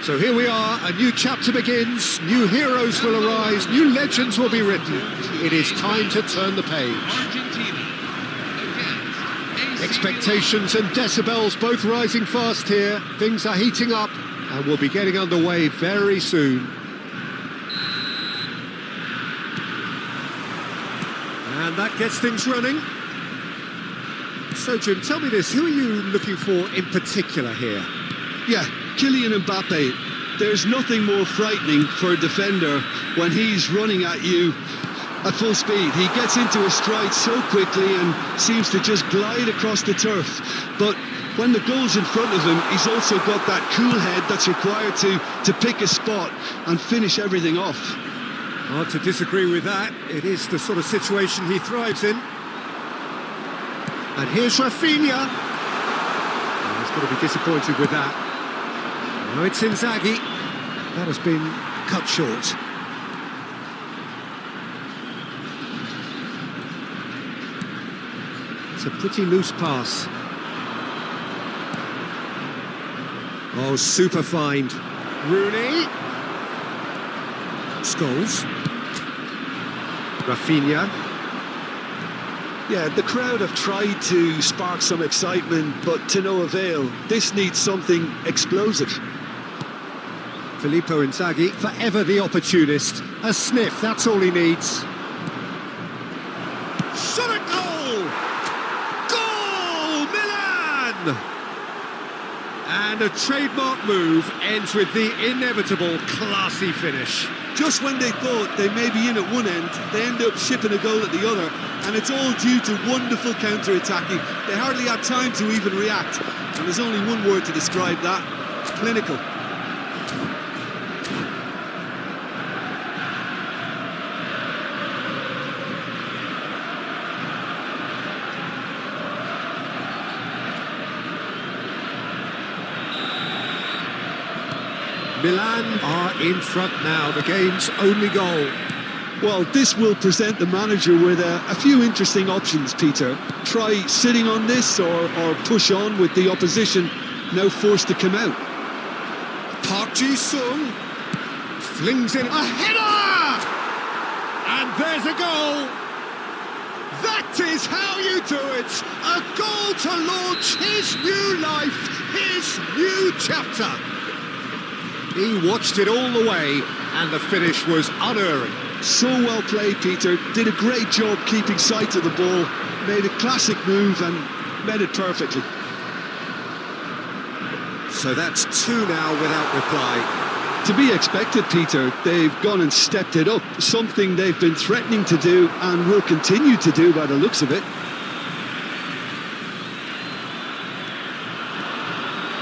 So here we are, a new chapter begins, new heroes will arise, new legends will be written. It is time to turn the page. Expectations and decibels both rising fast here. Things are heating up and we'll be getting underway very soon. And that gets things running. So Jim, tell me this, who are you looking for in particular here? Yeah, Kylian Mbappe. There's nothing more frightening for a defender when he's running at you at full speed. He gets into a stride so quickly and seems to just glide across the turf. But when the goal's in front of him, he's also got that cool head that's required to pick a spot and finish everything off. Hard to disagree with that. It is the sort of situation he thrives in. And here's Rafinha. Oh, he's got to be disappointed with that. Now it's Inzaghi. That has been cut short. It's a pretty loose pass. Oh, super find. Rooney. Scholes. Rafinha. Yeah, the crowd have tried to spark some excitement, but to no avail. This needs something explosive. Filippo Inzaghi, forever the opportunist. A sniff, that's all he needs. Shot at goal! Goal! Milan! And a trademark move ends with the inevitable classy finish. Just when they thought they may be in at one end, they end up shipping a goal at the other, and it's all due to wonderful counter-attacking. They hardly had time to even react, and there's only one word to describe that: clinical. Milan are in front now, the game's only goal. Well, this will present the manager with a few interesting options, Peter. Try sitting on this or push on with the opposition now forced to come out. Park Ji-sung flings in a header! And there's a goal! That is how you do it! A goal to launch his new life, his new chapter! He watched it all the way, and the finish was unerring. So well played, Peter. Did a great job keeping sight of the ball. Made a classic move and met it perfectly. So that's 2 now without reply. To be expected, Peter. They've gone and stepped it up. Something they've been threatening to do and will continue to do by the looks of it.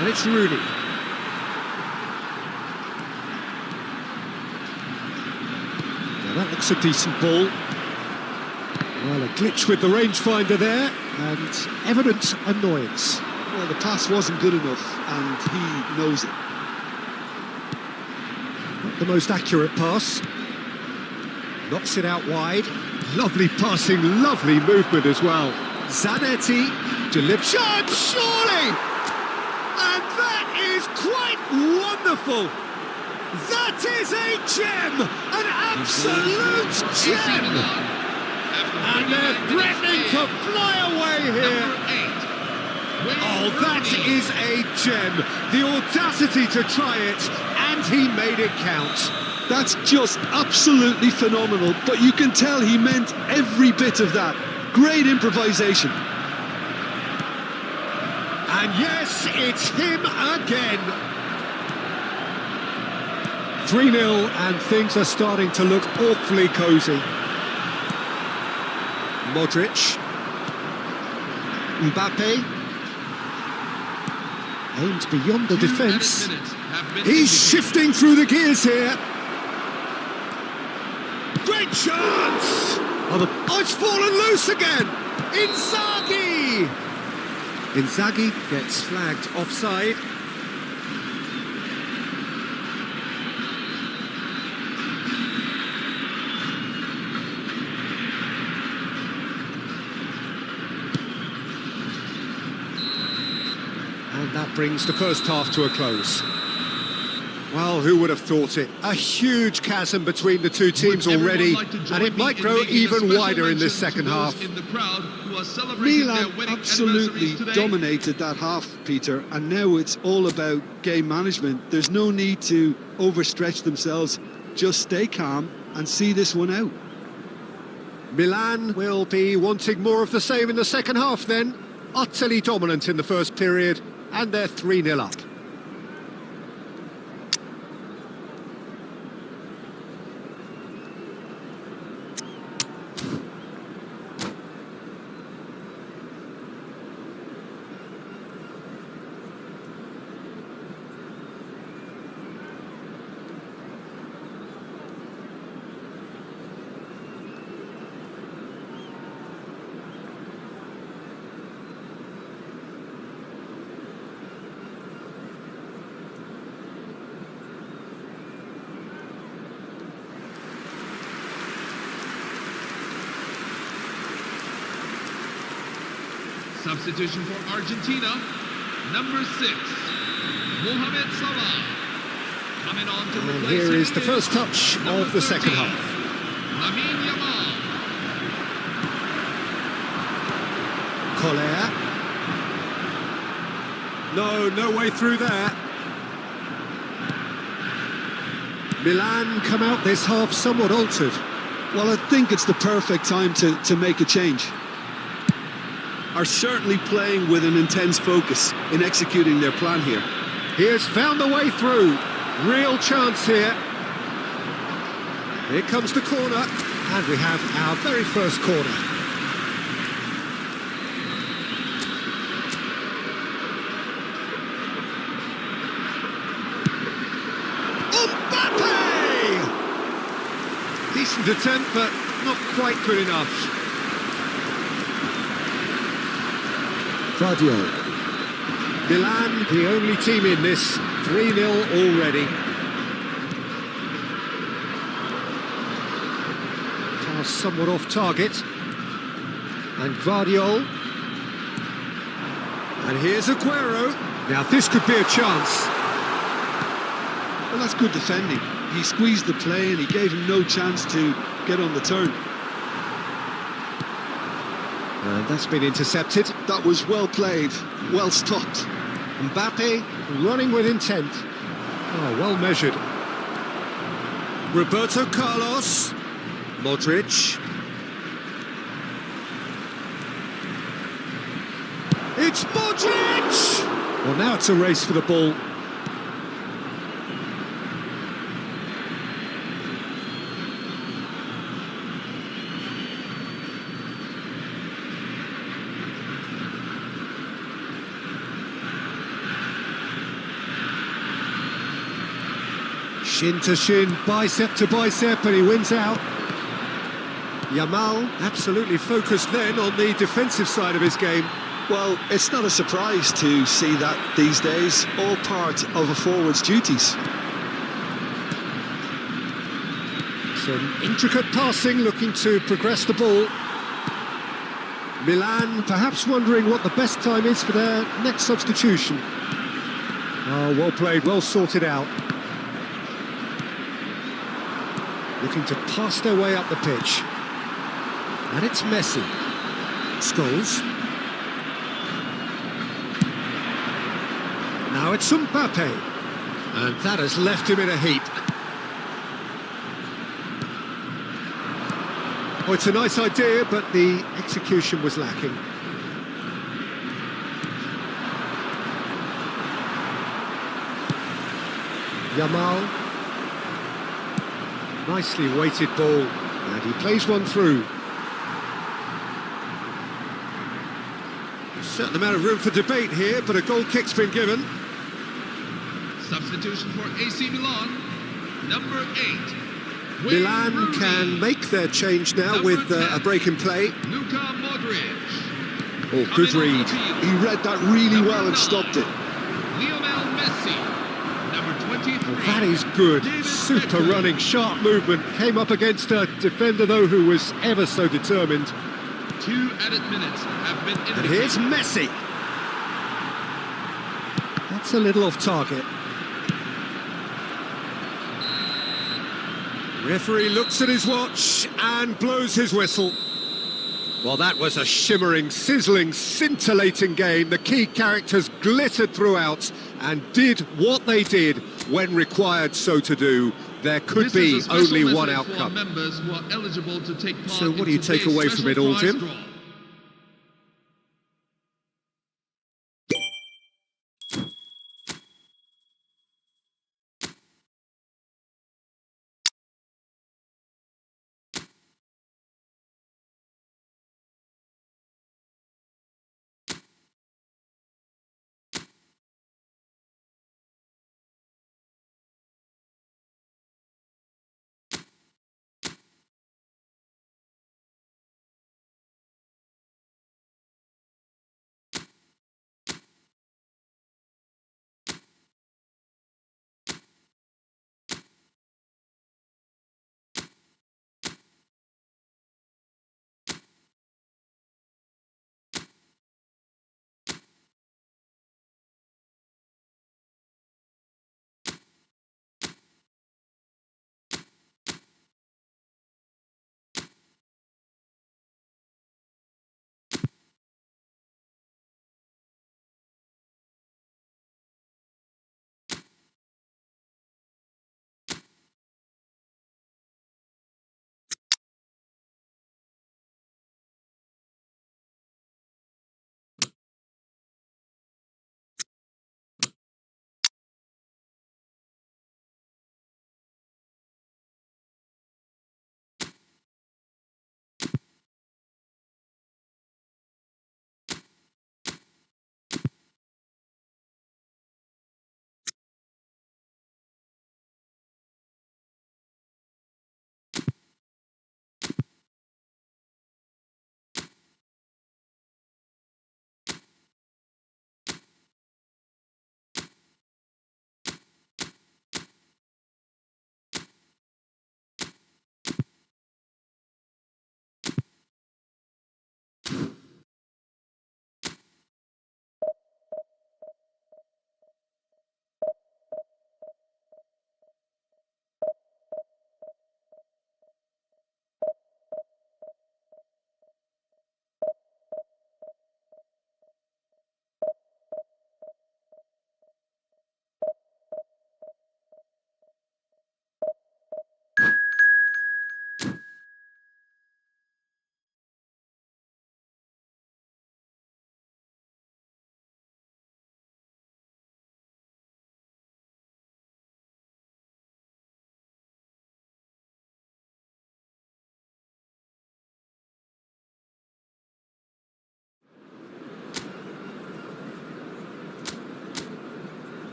And it's Rooney. That looks a decent ball. Well, a glitch with the rangefinder there, and evident annoyance. Well, the pass wasn't good enough, and he knows it. Not the most accurate pass. Knocks it out wide. Lovely passing, lovely movement as well. Zanetti delivers. Shot, surely! And that is quite wonderful! That is a gem! An absolute gem! And they're threatening to fly away here. Oh, that is a gem. The audacity to try it, and he made it count. That's just absolutely phenomenal, but you can tell he meant every bit of that. Great improvisation. And yes, it's him again. 3-0, and things are starting to look awfully cosy. Modric. Mbappe. Aimed beyond the defence. He's shifting through the gears here. Great chance! Oh, it's fallen loose again! Inzaghi! Inzaghi gets flagged offside. And that brings the first half to a close. Well, who would have thought it? A huge chasm between the two teams already, and it might grow even wider in this second half. Milan absolutely dominated that half, Peter, and now it's all about game management. There's no need to overstretch themselves. Just stay calm and see this one out. Milan will be wanting more of the same in the second half then. Utterly dominant in the first period, and they're 3-0 up. Substitution for Argentina, number 6, Mohamed Salah. Coming on to replace here is the first touch of the second half. Lamine Yamal. Collier. No way through there. Milan come out this half somewhat altered. Well, I think it's the perfect time to make a change. Are certainly playing with an intense focus in executing their plan here. He has found the way through. Real chance here. Here comes the corner, and we have our very first corner. Mbappe! Decent attempt, but not quite good enough. Guardiola. Milan, the only team in this, 3-0 already. Pass somewhat off target. And Guardiola. And here's Aguero. Now this could be a chance. Well, that's good defending. He squeezed the play and he gave him no chance to get on the turn. And that's been intercepted. That was well played, well stopped. Mbappe running with intent. Oh, well measured. Roberto Carlos. Modric. It's Modric! Well, now it's a race for the ball. Shin to shin, bicep to bicep, and he wins out. Yamal absolutely focused then on the defensive side of his game. Well, it's not a surprise to see that these days, all part of a forward's duties. Some intricate passing, looking to progress the ball. Milan perhaps wondering what the best time is for their next substitution. Oh, well played, well sorted out. Looking to pass their way up the pitch. And it's Messi. Scholes. Now it's Mbappe. And that has left him in a heap. Oh, it's a nice idea, but the execution was lacking. Yamal. Nicely weighted ball, and he plays one through. A certain amount of room for debate here, but a goal kick's been given. Substitution for AC Milan, number 8. Milan can make their change now number with a break in play. Luka Modric. Oh, good read. He read that really well and stopped it. Lionel Messi, number 23. Well, that is good. Super running, sharp movement. Came up against a defender, though, who was ever so determined. 2 added minutes have been indicated. And here's Messi. That's a little off target. Referee looks at his watch and blows his whistle. Well, that was a shimmering, sizzling, scintillating game. The key characters glittered throughout and did what they did when required so to do. There could be only one outcome. So what do you take away from it all, Tim?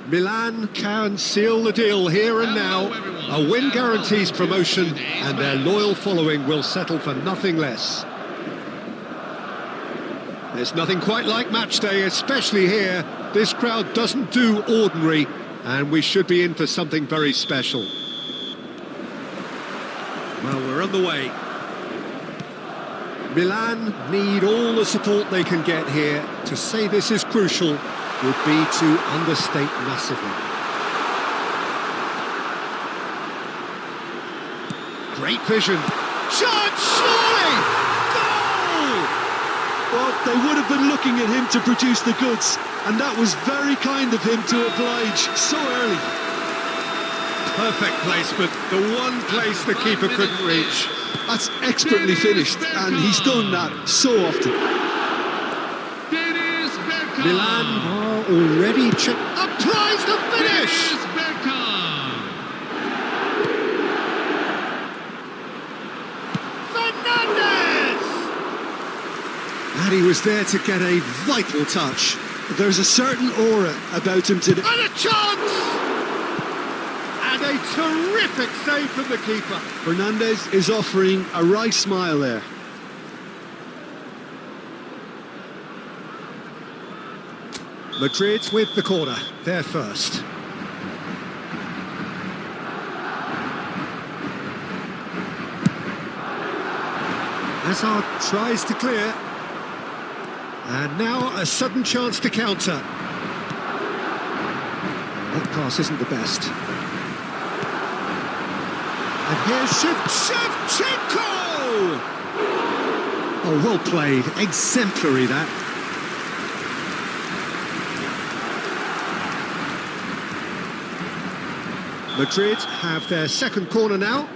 Milan can seal the deal here and now. A win guarantees promotion, and their loyal following will settle for nothing less. There's nothing quite like match day, especially here. This crowd doesn't do ordinary. And we should be in for something very special. Well, we're on the way. Milan need all the support they can get here. To say this is crucial would be to understate massively. Great vision. Shot, surely! Goal! But they would have been looking at him to produce the goods, and that was very kind of him to oblige so early. Perfect placement, the one place the keeper couldn't reach. That's expertly finished, and he's done that so often. Milan are already applies the finish! Fernandez! And he was there to get a vital touch. There's a certain aura about him today. And a chance! And a terrific save from the keeper. Fernandez is offering a wry smile there. Madrid with the corner, they're first. Hazard tries to clear. And now a sudden chance to counter. That pass isn't the best. And here's Shevchenko! Oh, well played. Exemplary, that. Madrid have their second corner now.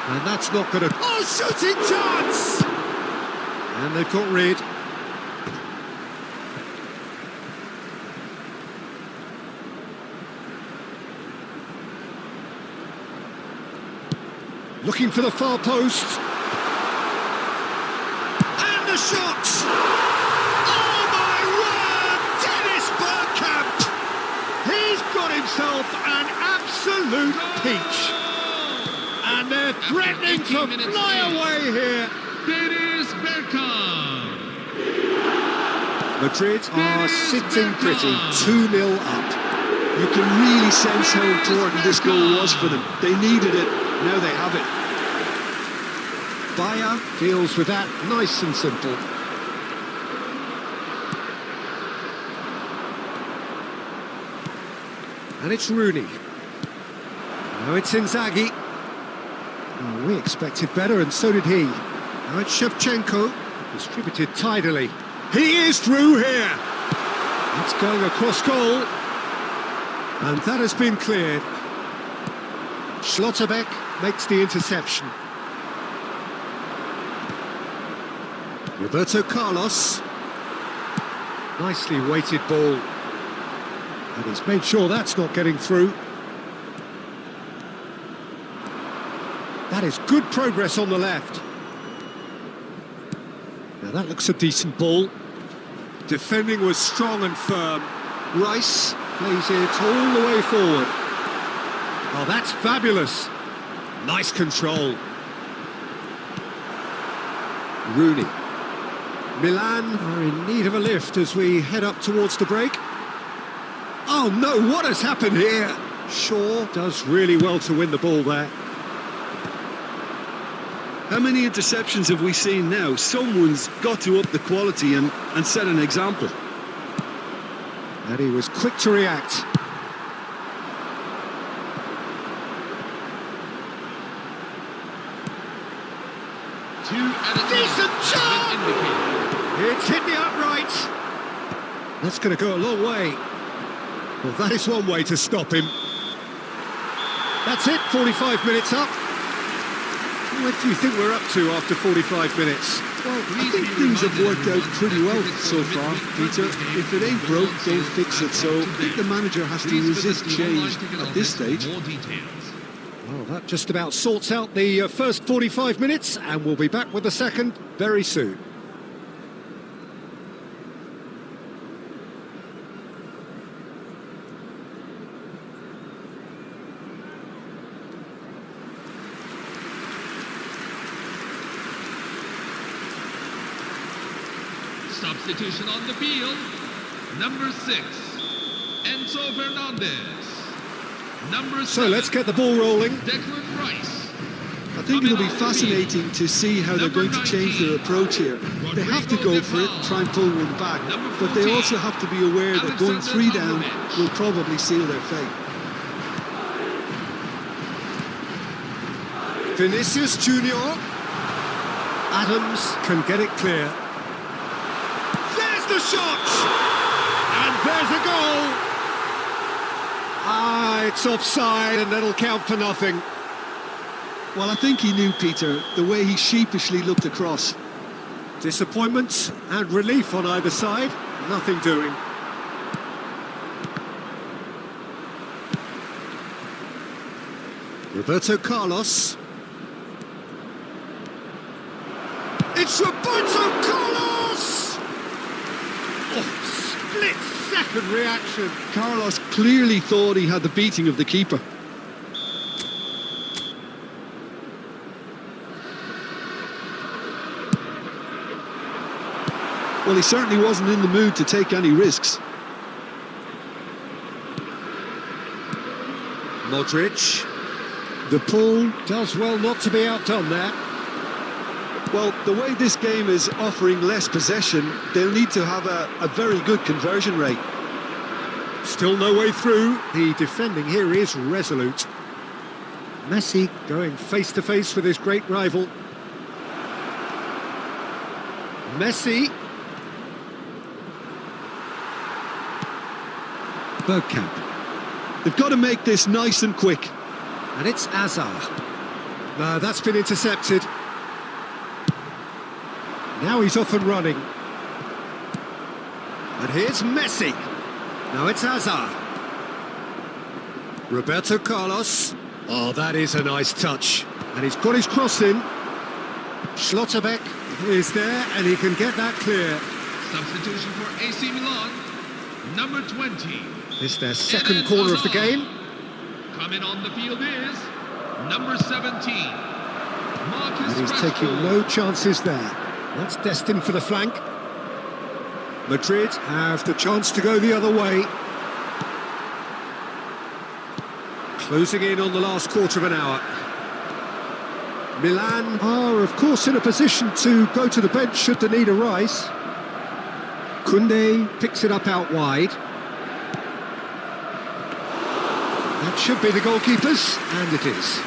And that's not going to... Oh, shooting chance! And they've got rid. Looking for the far post. And the shot! Oh, my word! Dennis Bergkamp! He's got himself an absolute peach. And they're threatening to fly away here. Dennis Bergkamp. Madrid are sitting pretty, 2-0 up. You can really sense how important this goal was for them. They needed it, now they have it. Bayer deals with that nice and simple. And it's Rooney. Now it's Inzaghi. Oh, we expected better, and so did he. Now it's Shevchenko, distributed tidily. He is through here! That's going across goal. And that has been cleared. Schlotterbeck makes the interception. Roberto Carlos. Nicely weighted ball. And he's made sure that's not getting through. That is good progress on the left. Now that looks a decent ball. Defending was strong and firm. Rice plays it all the way forward. Oh, that's fabulous. Nice control. Rooney. Milan are in need of a lift as we head up towards the break. Oh no, what has happened here? Shaw does really well to win the ball there. How many interceptions have we seen now? Someone's got to up the quality and set an example. And he was quick to react. 2 added Decent minutes shot! have been indicated. It's hit the upright. That's going to go a long way. Well, that is one way to stop him. That's it, 45 minutes up. What do you think we're up to after 45 minutes? Well, I think things have worked out pretty well so far, Peter. If it ain't broke, don't fix it. So I think the manager has to resist change at this stage. Well, that just about sorts out the first 45 minutes, and we'll be back with the second very soon. Substitution on the field. Number 6, Enzo Fernandez. Number 7, So let's get the ball rolling. Declan Rice. I think it'll be fascinating to see how they're going to change their approach here. They have to go for it and try and pull one back, but they also have to be aware that going 3 down will probably seal their fate. Vinicius Junior. Adams can get it clear. There's the shot! And there's a goal! Ah, it's offside and that'll count for nothing. Well, I think he knew, Peter, the way he sheepishly looked across. Disappointment and relief on either side. Nothing doing. Roberto Carlos. It's Roberto Carlos! Oh, split-second reaction. Carlos clearly thought he had the beating of the keeper. Well, he certainly wasn't in the mood to take any risks. Modric. The pull does well not to be outdone there. Well, the way this game is offering less possession, they'll need to have a very good conversion rate. Still no way through. The defending here is resolute. Messi going face-to-face with his great rival. Messi. Bergkamp. They've got to make this nice and quick. And it's Hazard. No, that's been intercepted. Now he's off and running. And here's Messi. Now it's Hazard. Roberto Carlos. Oh, that is a nice touch. And he's got his cross in. Schlotterbeck is there, and he can get that clear. Substitution for AC Milan. Number 20. It's their second corner of the game. Coming on the field is number 17. Marcus And he's Rashford. taking no chances there. That's destined for the flank. Madrid have the chance to go the other way. Closing in on the last quarter of an hour. Milan are, of course, in a position to go to the bench should the need arise. Koundé picks it up out wide. That should be the goalkeepers, and it is.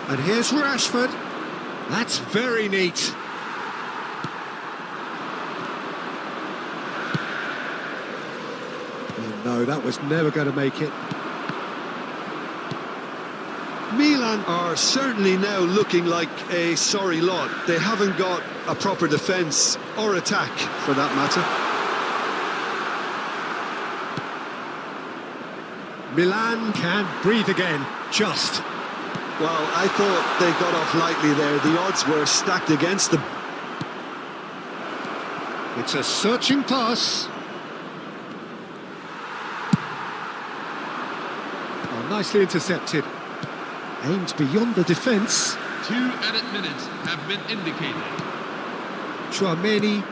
And here's Rashford. That's very neat. Oh, no, that was never going to make it. Milan are certainly now looking like a sorry lot. They haven't got a proper defence or attack, for that matter. Milan can breathe again, just. Well, I thought they got off lightly there. The odds were stacked against them. It's a searching pass. Oh, nicely intercepted. Aimed beyond the defence. 2 added minutes have been indicated. Chouameni.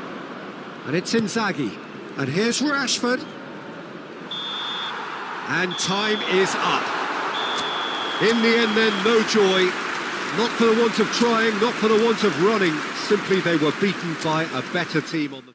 And it's Inzaghi. And here's Rashford. And time is up. In the end then, no joy. Not for the want of trying, not for the want of running. Simply they were beaten by a better team on the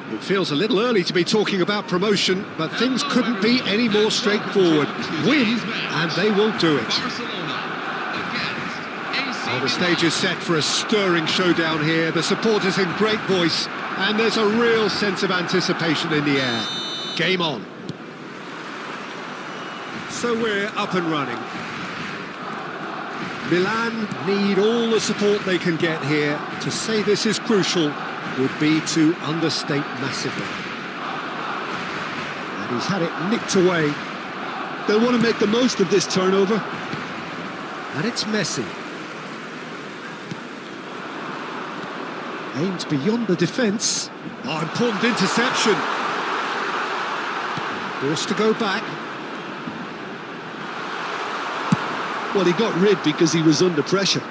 It feels a little early to be talking about promotion, but things couldn't be any more straightforward. Win, and they will do it. Well, the stage is set for a stirring showdown here. The supporters in great voice, and there's a real sense of anticipation in the air. Game on. So we're up and running. Milan need all the support they can get here. To say this is crucial would be to understate massively. And he's had it nicked away. They'll want to make the most of this turnover. And it's Messi. Aimed beyond the defence. Oh, important interception. Forced to go back. Well, he got rid because he was under pressure.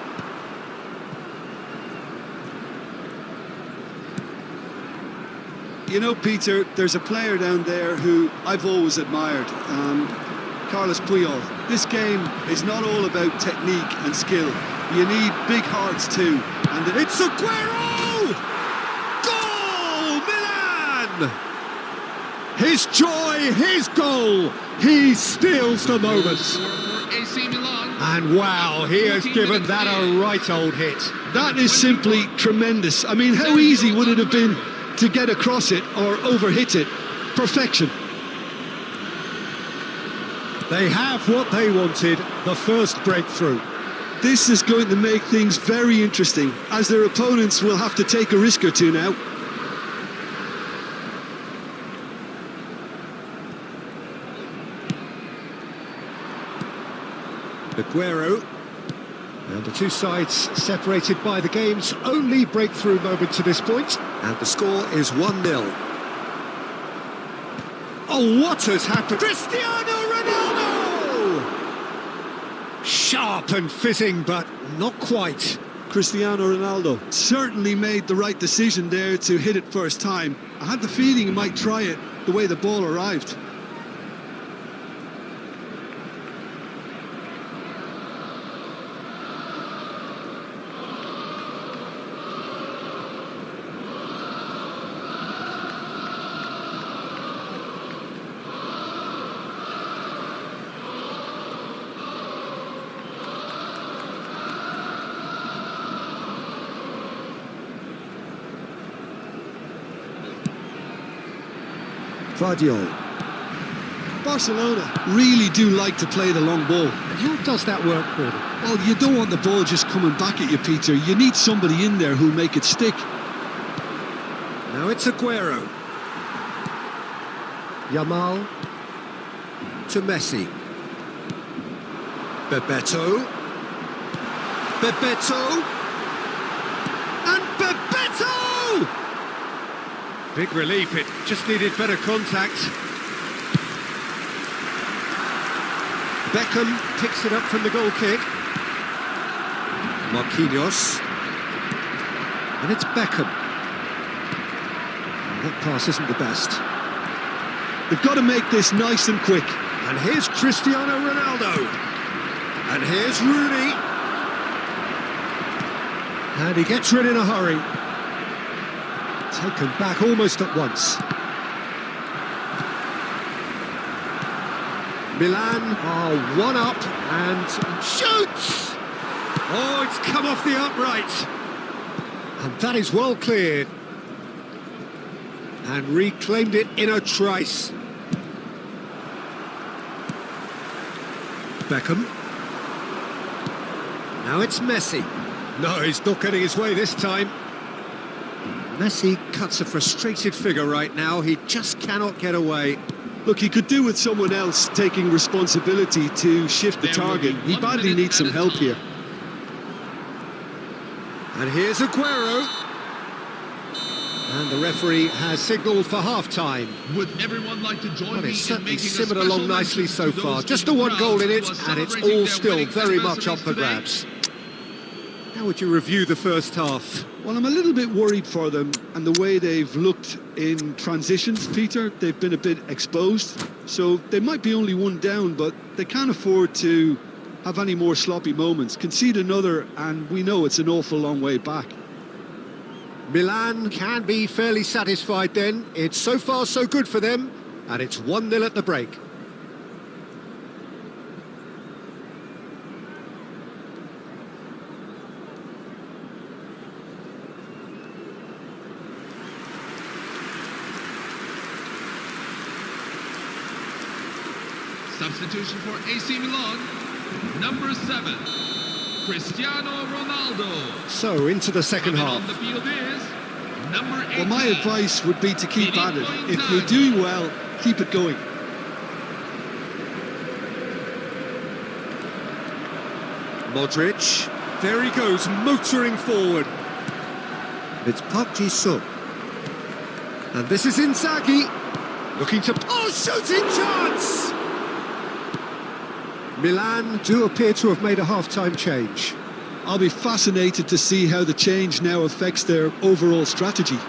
You know, Peter, there's a player down there who I've always admired, Carlos Puyol. This game is not all about technique and skill. You need big hearts too. And It's Aguero! Goal! Milan! His joy, his goal. He steals the moment. AC Milan. And wow, he has given that a right old hit. that is simply tremendous. I mean, how easy would it have been to get across it or overhit it? Perfection. They have what they wanted, the first breakthrough. This is going to make things very interesting, as their opponents will have to take a risk or two now. Aguero. And the two sides separated by the game's only breakthrough moment to this point. And the score is 1-0. Oh, what has happened? Cristiano Ronaldo! Sharp and fitting, but not quite. Cristiano Ronaldo certainly made the right decision there to hit it first time. I had the feeling he might try it the way the ball arrived. Guardiola. Barcelona really do like to play the long ball. And how does that work for them? Well, you don't want the ball just coming back at you, Peter. You need somebody in there who'll make it stick. Now it's Aguero. Yamal to Messi. Bebeto. Bebeto. And Bebeto! Big relief, it just needed better contact. Beckham picks it up from the goal kick. Marquinhos. And it's Beckham. That pass isn't the best. They've got to make this nice and quick. And here's Cristiano Ronaldo. And here's Rooney. And he gets rid in a hurry. Taken back almost at once. Milan are one up and shoots! Oh, it's come off the upright. And that is well cleared. And reclaimed it in a trice. Beckham. Now it's Messi. No, he's not getting his way this time. Messi cuts a frustrated figure right now. He just cannot get away. Look, he could do with someone else taking responsibility to shift the target. He badly needs some help here. And here's Aguero. And the referee has signalled for half-time. Would everyone like to join Well, me it's in certainly making a simmered special along nicely mention so to far. those Just in the the one goal in crowd it, who are and it's celebrating all their still winning very much up anniversaries for today? grabs. How would you review the first half? Well, I'm a little bit worried for them and the way they've looked in transitions, Peter. They've been a bit exposed, so they might be only one down, but they can't afford to have any more sloppy moments. Concede another, and we know it's an awful long way back. Milan can be fairly satisfied then. It's so far so good for them, and it's 1-0 at the break. Substitution for AC Milan, number 7, Cristiano Ronaldo. So, into the second Coming half. on the field is number 18. Well, my advice would be to keep at it. If you're doing well, keep it going. Modric. There he goes, motoring forward. It's Park Ji-sung. And this is Inzaghi. Looking to... Oh, shooting chance! Milan do appear to have made a half-time change. I'll be fascinated to see how the change now affects their overall strategy.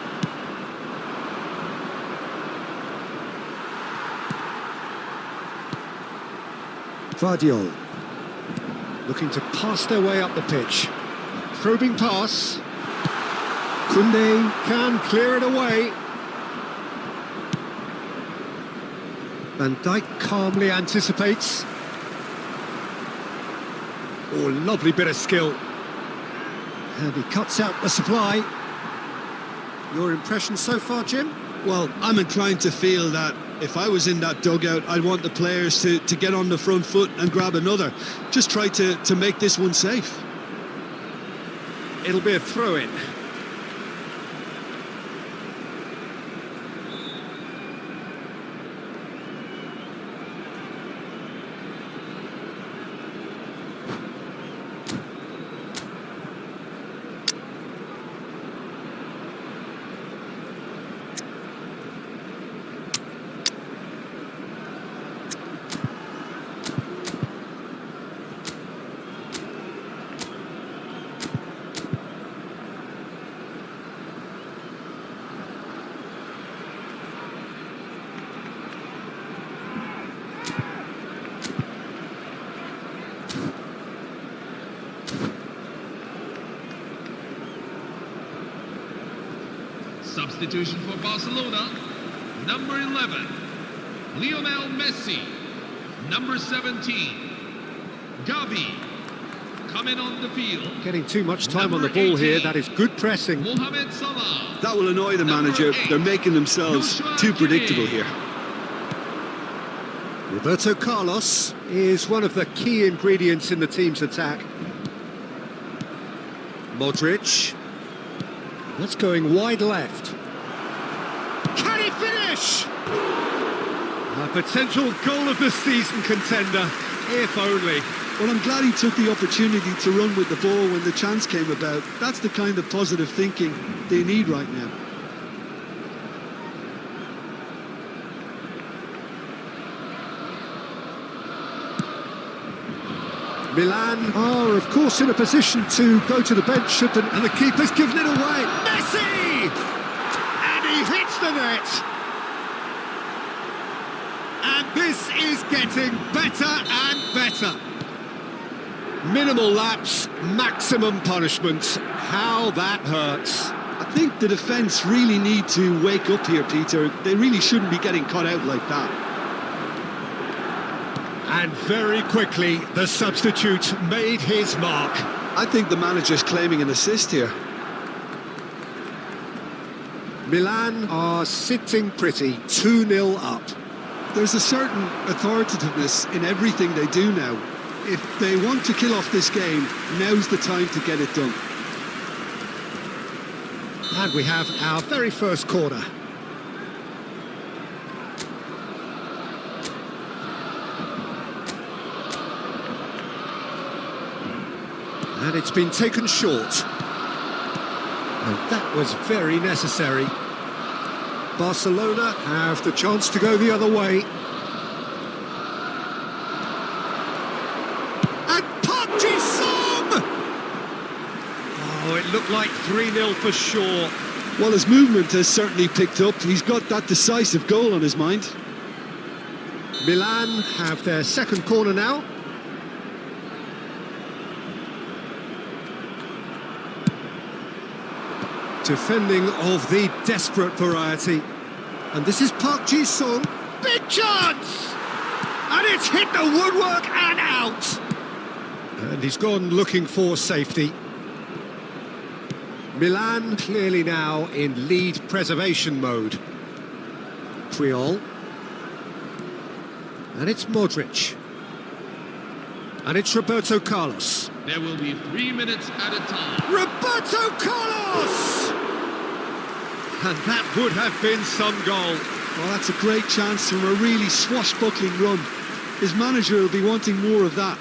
Guardiola. Looking to pass their way up the pitch. Probing pass. Koundé can clear it away. Van Dijk calmly anticipates. Oh, lovely bit of skill. And he cuts out the supply. Your impression so far, Jim? Well, I'm inclined to feel that if I was in that dugout, I'd want the players to get on the front foot and grab another. Just try to make this one safe. It'll be a throw-in. Substitution for Barcelona, number 11, Lionel Messi. Number 17, Gavi. Coming on the field. Getting too much time on the ball here. That is good pressing. Mohamed Salah. That will annoy the manager. They're making themselves too predictable here. Roberto Carlos is one of the key ingredients in the team's attack. Modric. That's going wide left. Can he finish? A potential goal of the season contender, if only. Well, I'm glad he took the opportunity to run with the ball when the chance came about. That's the kind of positive thinking they need right now. Milan are, of course, in a position to go to the bench should the... And the keeper's given it away. Messi! And he hits the net. And this is getting better and better. Minimal lapse, maximum punishment. How that hurts. I think the defence really need to wake up here, Peter. They really shouldn't be getting caught out like that. And very quickly, the substitute made his mark. I think the manager's claiming an assist here. Milan are sitting pretty, 2-0 up. There's a certain authoritativeness in everything they do now. If they want to kill off this game, now's the time to get it done. And we have our very first corner. And it's been taken short. And that was very necessary. Barcelona have the chance to go the other way. Oh, it looked like 3-0 for sure. Well, his movement has certainly picked up. He's got that decisive goal on his mind. Milan have their second corner now. Defending of the desperate variety. And this is Park Ji-sung. Big chance! And it's hit the woodwork and out. And he's gone looking for safety. Milan clearly now in lead preservation mode. Puyol. And it's Modric. And it's Roberto Carlos. There will be 3 minutes at a time. Roberto Carlos! And that would have been some goal. Well, that's a great chance from a really swashbuckling run. His manager will be wanting more of that.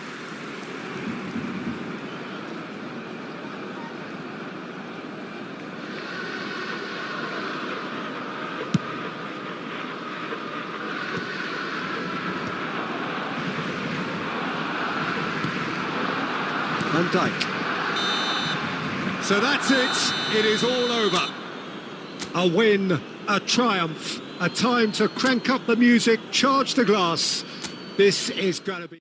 Van Dijk. So that's it. It is all over. A win, a triumph, a time to crank up the music, charge the glass. This is going to be...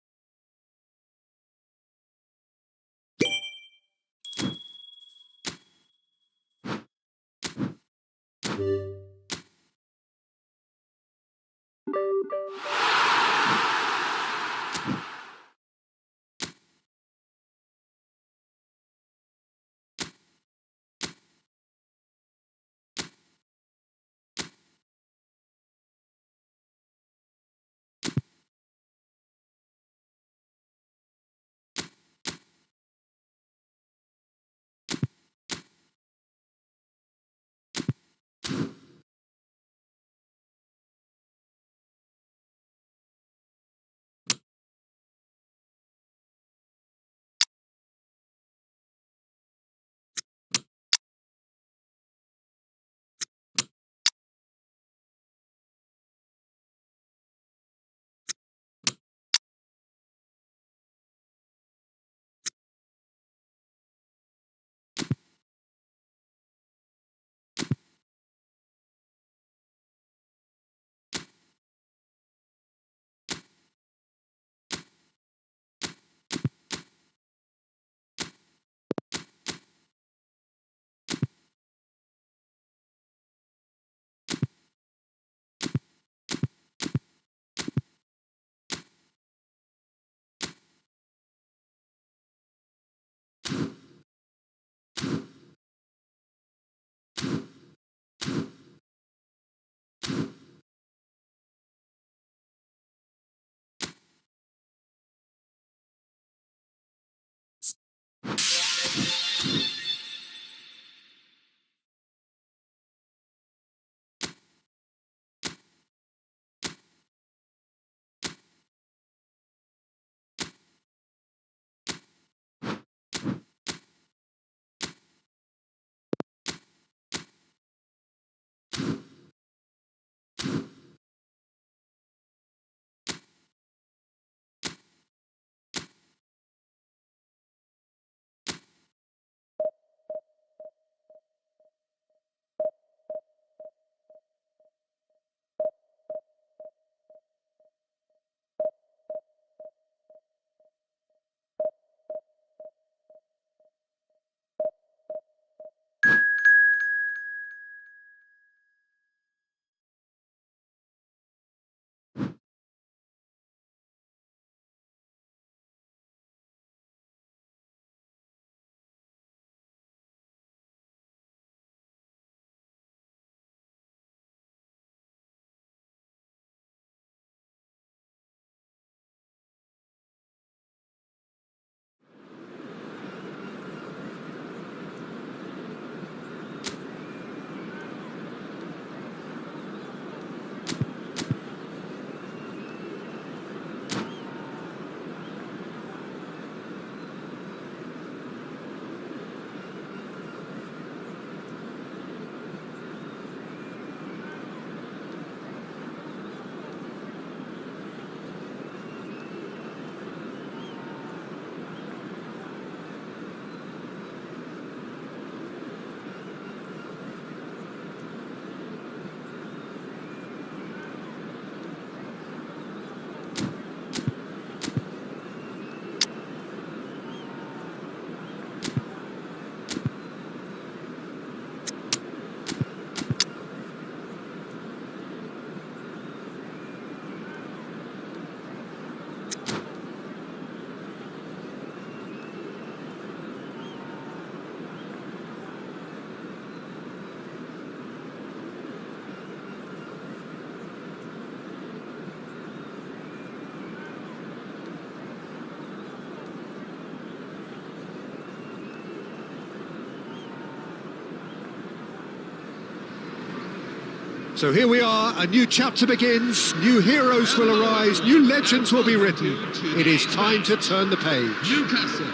So here we are, a new chapter begins, new heroes will arise, new legends will be written. It is time to turn the page. Newcastle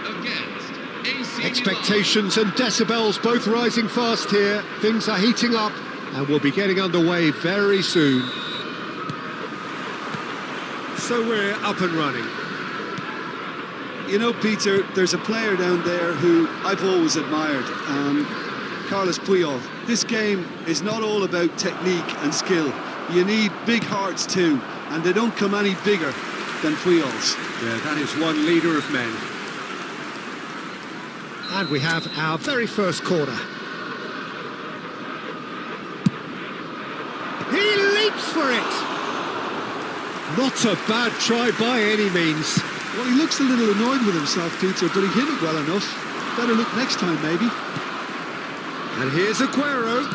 against AC Milan. Expectations and decibels both rising fast here. Things are heating up and we'll be getting underway very soon. So we're up and running. You know, Peter, there's a player down there who I've always admired, Carlos Puyol. This game is not all about technique and skill. You need big hearts too, and they don't come any bigger than Puyol's. Yeah, that is one leader of men. And we have our very first corner. He leaps for it! Not a bad try by any means. Well, he looks a little annoyed with himself, Peter, but he hit it well enough. Better look next time, maybe. And here's Aguero.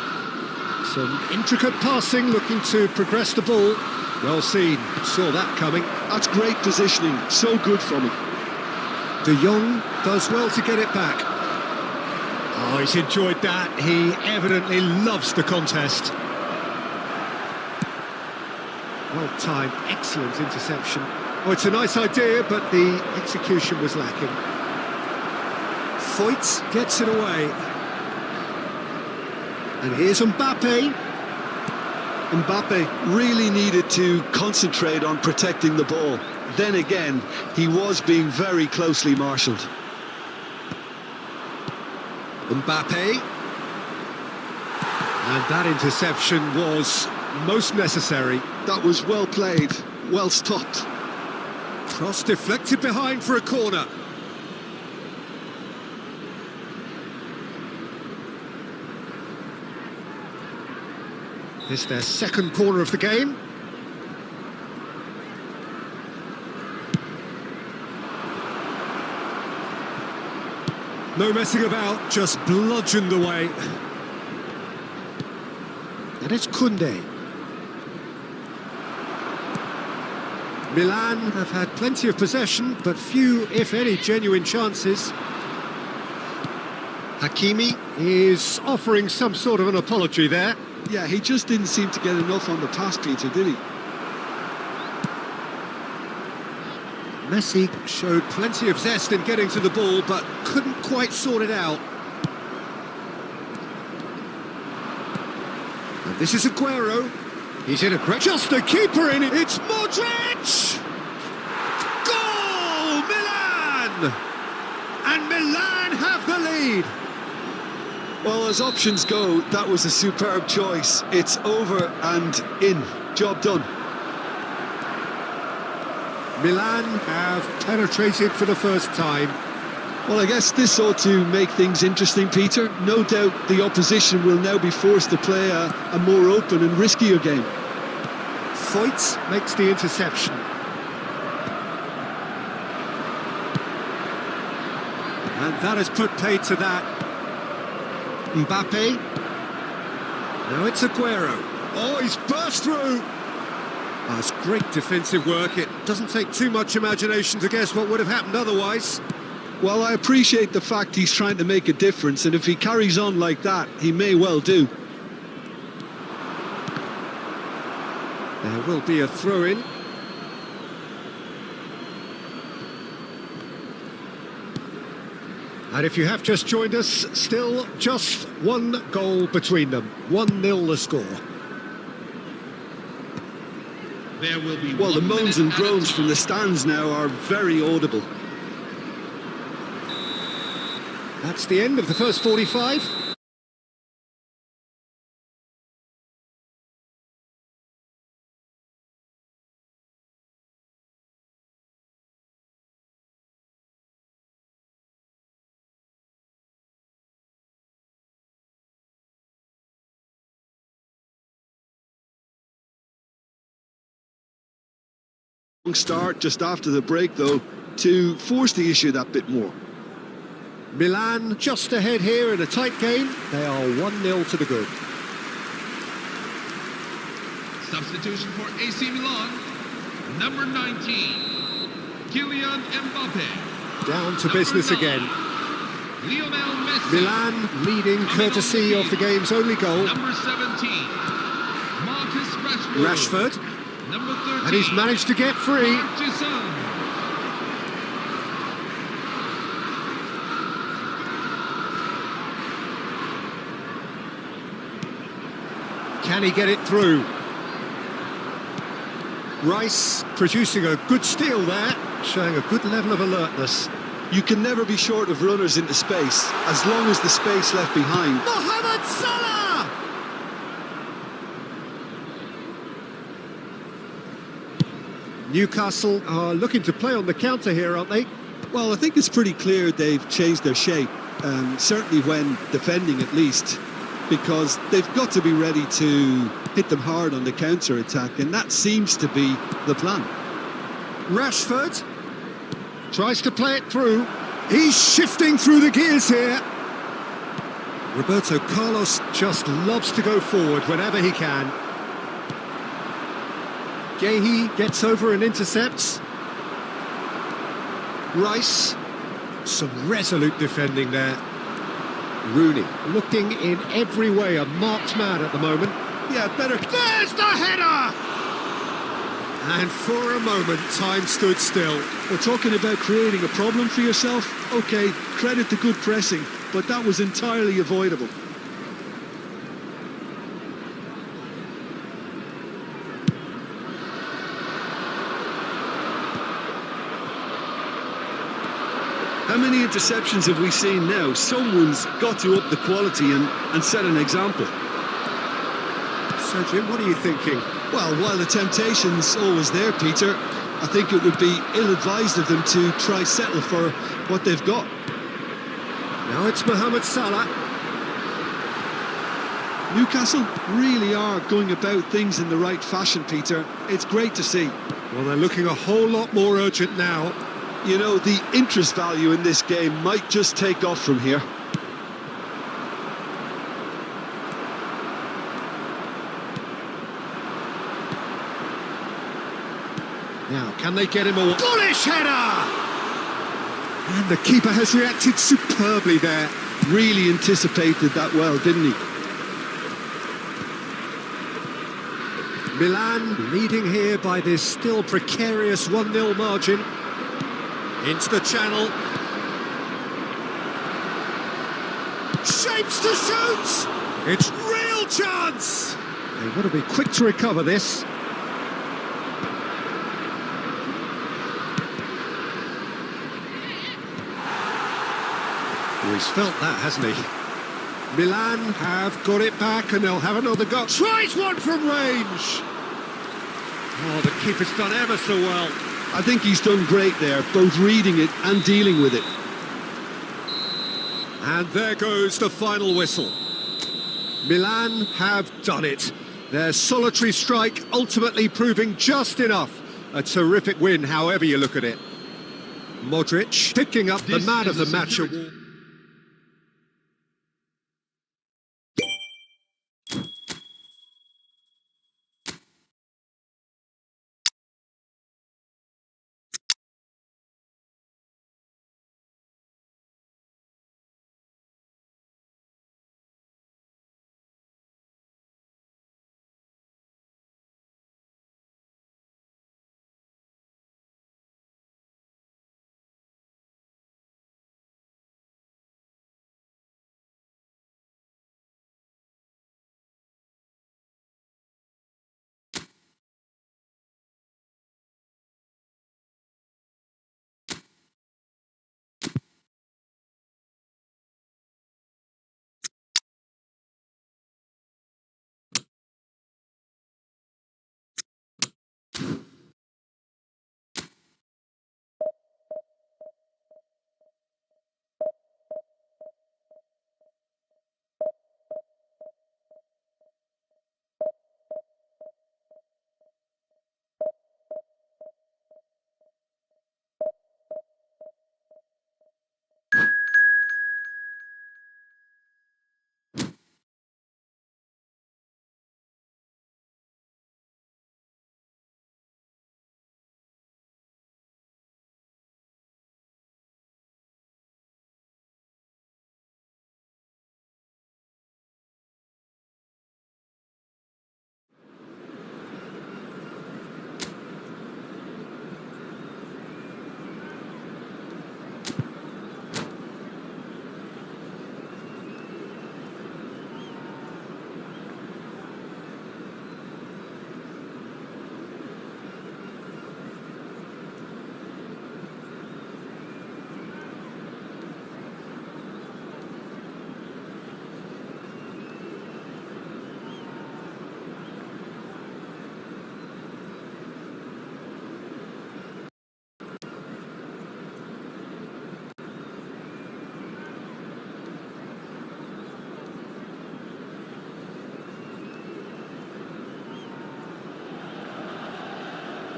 Some intricate passing, looking to progress the ball. Well seen, saw that coming. That's great positioning, so good from him. De Jong does well to get it back. Oh, he's enjoyed that. He evidently loves the contest. Well timed, excellent interception. Oh, it's a nice idea, but the execution was lacking. Foyt gets it away. And here's Mbappe. Mbappe really needed to concentrate on protecting the ball. Then again, he was being very closely marshalled. Mbappe. And that interception was most necessary. That was well played, well stopped. Cross deflected behind for a corner. It's their second corner of the game. No messing about, just bludgeoned away. And it's Koundé. Milan have had plenty of possession, but few, if any, genuine chances. Hakimi is offering some sort of an apology there. Yeah, he just didn't seem to get enough on the pass, Peter, did he? Messi showed plenty of zest in getting to the ball, but couldn't quite sort it out. And this is Aguero. He's in a great... Just a keeper in it. It's Modric! Goal! Milan! And Milan have the lead. Well, as options go, that was a superb choice. It's over and in. Job done. Milan have penetrated for the first time. Well, I guess this ought to make things interesting, Peter. No doubt the opposition will now be forced to play a more open and riskier game. Foyt makes the interception. And that has put paid to that. Mbappe. Now it's Aguero. Oh, he's burst through. Oh, it's great defensive work. It doesn't take too much imagination to guess what would have happened otherwise. Well, I appreciate the fact he's trying to make a difference, and if he carries on like that, he may well do. There will be a throw-in. And if you have just joined us, still just one goal between them. 1-0 the score. There will be well, the moans and groans from the stands now are very audible. That's the end of the first 45. Start just after the break, though, to force the issue that bit more. Milan just ahead here in a tight game. They are 1-0 to the good. Substitution for AC Milan, number 19, Kylian Mbappe. Down to business again. Lionel Messi. Milan leading courtesy of the game's only goal. Number 17, Rashford, Number 13. and he's managed to get free. Artisan. Can he get it through? Rice producing a good steal there, showing a good level of alertness. You can never be short of runners into space, as long as the space left behind. Mohamed Salah! Newcastle are looking to play on the counter here, aren't they? Well, I think it's pretty clear they've changed their shape, certainly when defending at least, because they've got to be ready to hit them hard on the counter-attack, and that seems to be the plan. Rashford tries to play it through. He's shifting through the gears here. Roberto Carlos just loves to go forward whenever he can. Gehi gets over and intercepts. Rice, some resolute defending there. Rooney looking in every way a marked man at the moment. Yeah, better. There's the header! And for a moment, time stood still. We're talking about creating a problem for yourself. OK, credit to good pressing, but that was entirely avoidable. How many interceptions have we seen now? Someone's got to up the quality and set an example. So, Jim, what are you thinking? Well, while the temptation's always there, Peter, I think it would be ill-advised of them to try settle for what they've got. Now it's Mohamed Salah. Newcastle really are going about things in the right fashion, Peter. It's great to see. Well, they're looking a whole lot more urgent now. You know, the interest value in this game might just take off from here. Now, can they get him a bullish header? And the keeper has reacted superbly there. Really anticipated that well, didn't he? Milan leading here by this still precarious 1-0 margin. Into the channel. Shapes to shoot! It's real chance! They've got to be quick to recover this. Well, he's felt that, hasn't he? Milan have got it back and they'll have another go. Tries one from range! Oh, the keeper's done ever so well. I think he's done great there, both reading it and dealing with it. And there goes the final whistle. Milan have done it. Their solitary strike ultimately proving just enough. A terrific win, however you look at it. Modric picking up the man of the match award.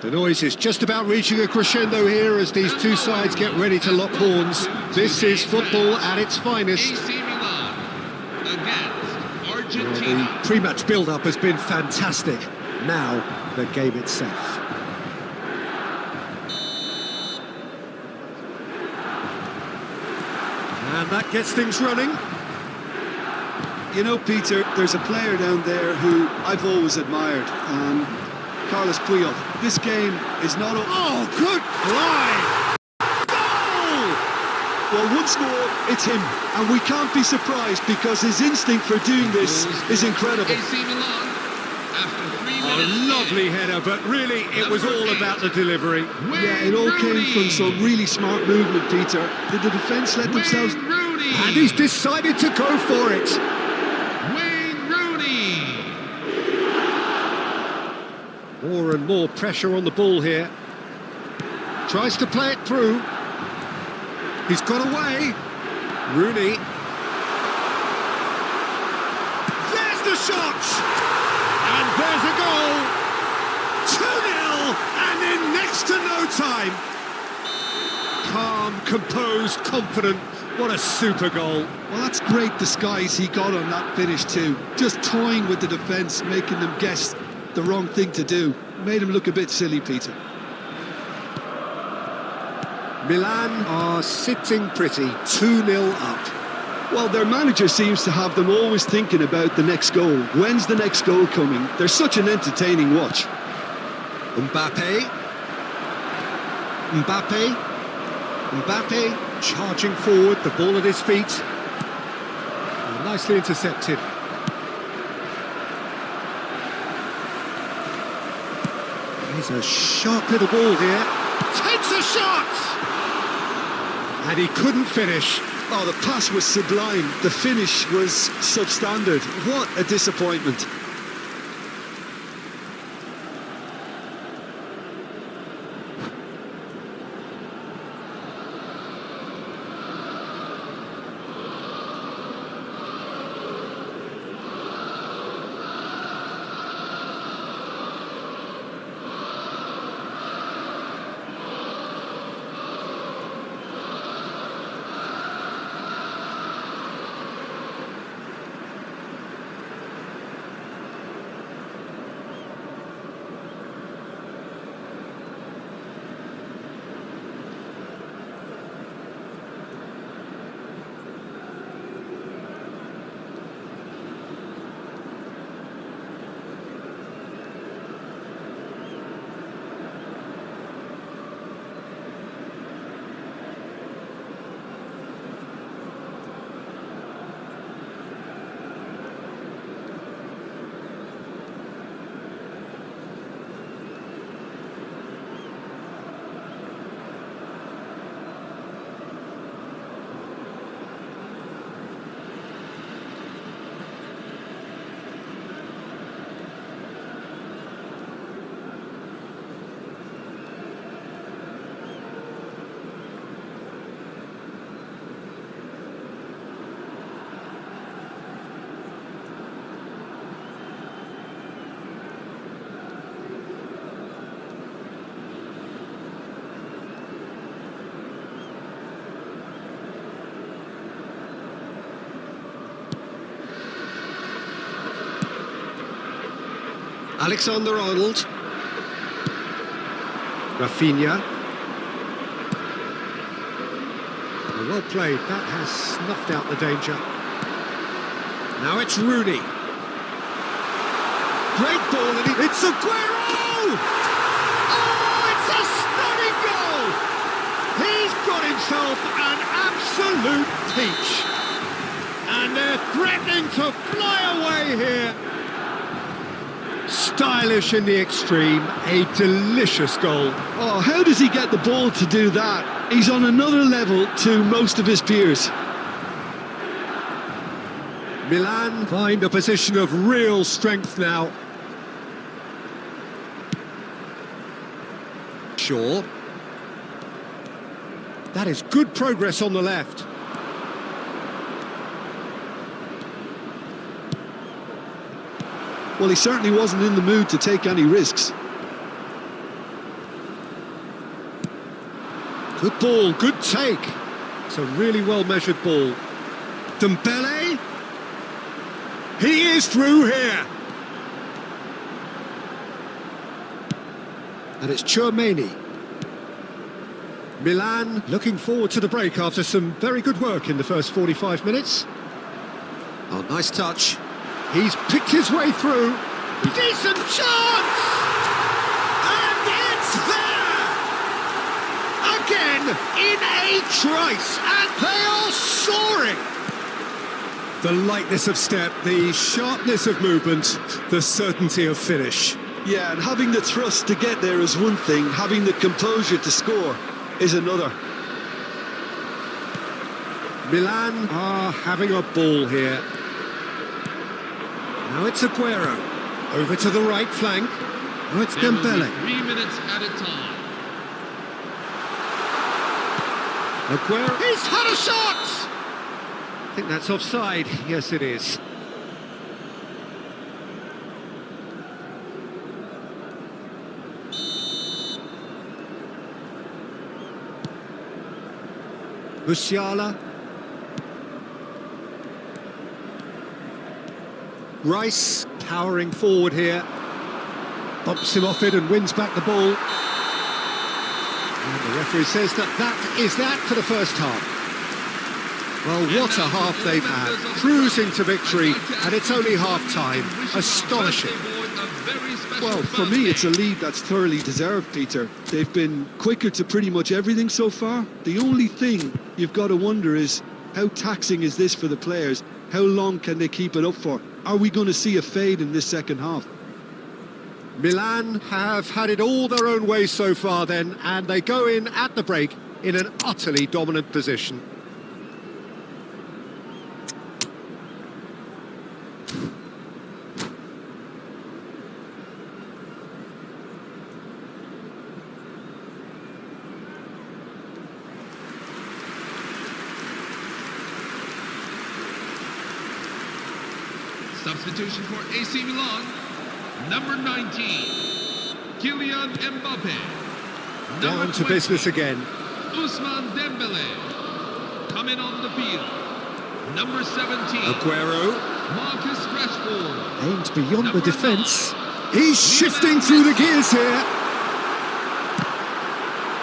The noise is just about reaching a crescendo here as these two sides get ready to lock horns. This is football at its finest. AC Milan against Well, Argentina. the pre-match build-up has been fantastic. Now, the game itself. And that gets things running. You know, Peter, there's a player down there who I've always admired, Carlos Puyol. This game is not... Oh, good line! Goal! Well, once more, it's him, and we can't be surprised because his instinct for doing this is incredible. AC Milan after 3 A minutes. lovely header, but really it was all about the delivery. Yeah, it all came from some really smart movement, Peter. Did the defence let themselves... Wayne Rooney. And he's decided to go for it. Wayne Rooney. More and more pressure on the ball here. Tries to play it through. He's got away. Rooney. There's the shot! And there's a goal! 2-0, and in next to no time. Calm, composed, confident. What a super goal. Well, that's great disguise he got on that finish too. Just toying with the defence, making them guess the wrong thing to do. Made him look a bit silly, Peter. Milan are sitting pretty, 2-0 up. Well, their manager seems to have them always thinking about the next goal. When's the next goal coming? They're such an entertaining watch. Mbappe. Mbappe charging forward, the ball at his feet. Oh, nicely intercepted. Here's a sharp little ball here. Takes a shot! And he couldn't finish. Oh, the pass was sublime. The finish was substandard. What a disappointment. Alexander-Arnold. Rafinha. Well played, that has snuffed out the danger. Now it's Rooney. Great ball, and it's Aguero! Oh, it's a stunning goal! He's got himself an absolute peach. And they're threatening to fly away here. Stylish in the extreme, a delicious goal. Oh, how does he get the ball to do that? He's on another level to most of his peers. Milan find a position of real strength now. Shaw. That is good progress on the left. Well, he certainly wasn't in the mood to take any risks. Good ball, good take. It's a really well-measured ball. Dembele. He is through here. And it's Tchouaméni. Milan looking forward to the break after some very good work in the first 45 minutes. Oh, nice touch. He's picked his way through. Decent chance! And it's there! Again, in a trice, and they are soaring! The lightness of step, the sharpness of movement, the certainty of finish. Yeah, and having the thrust to get there is one thing, having the composure to score is another. Milan are having a ball here. Now it's Aguero. Over to the right flank. Oh, it's Dembele. 3 minutes at a time. Aguero. He's had a shot! I think that's offside. Yes, it is. Musiala. Rice powering forward here. Bumps him off it and wins back the ball. And the referee says that is that for the first half. Well, what a half they've had. Cruising to victory, and it's only half-time. Astonishing. Well, for me, it's a lead that's thoroughly deserved, Peter. They've been quicker to pretty much everything so far. The only thing you've got to wonder is, how taxing is this for the players? How long can they keep it up for? Are we going to see a fade in this second half? Milan have had it all their own way so far then, and they go in at the break in an utterly dominant position. Substitution for AC Milan, number 19, Kylian Mbappe. Down to business again. Ousmane Dembele. Coming on the field, number 17, Aguero. Marcus Rashford. Aimed beyond Number the defence. 9, He's shifting through the gears here.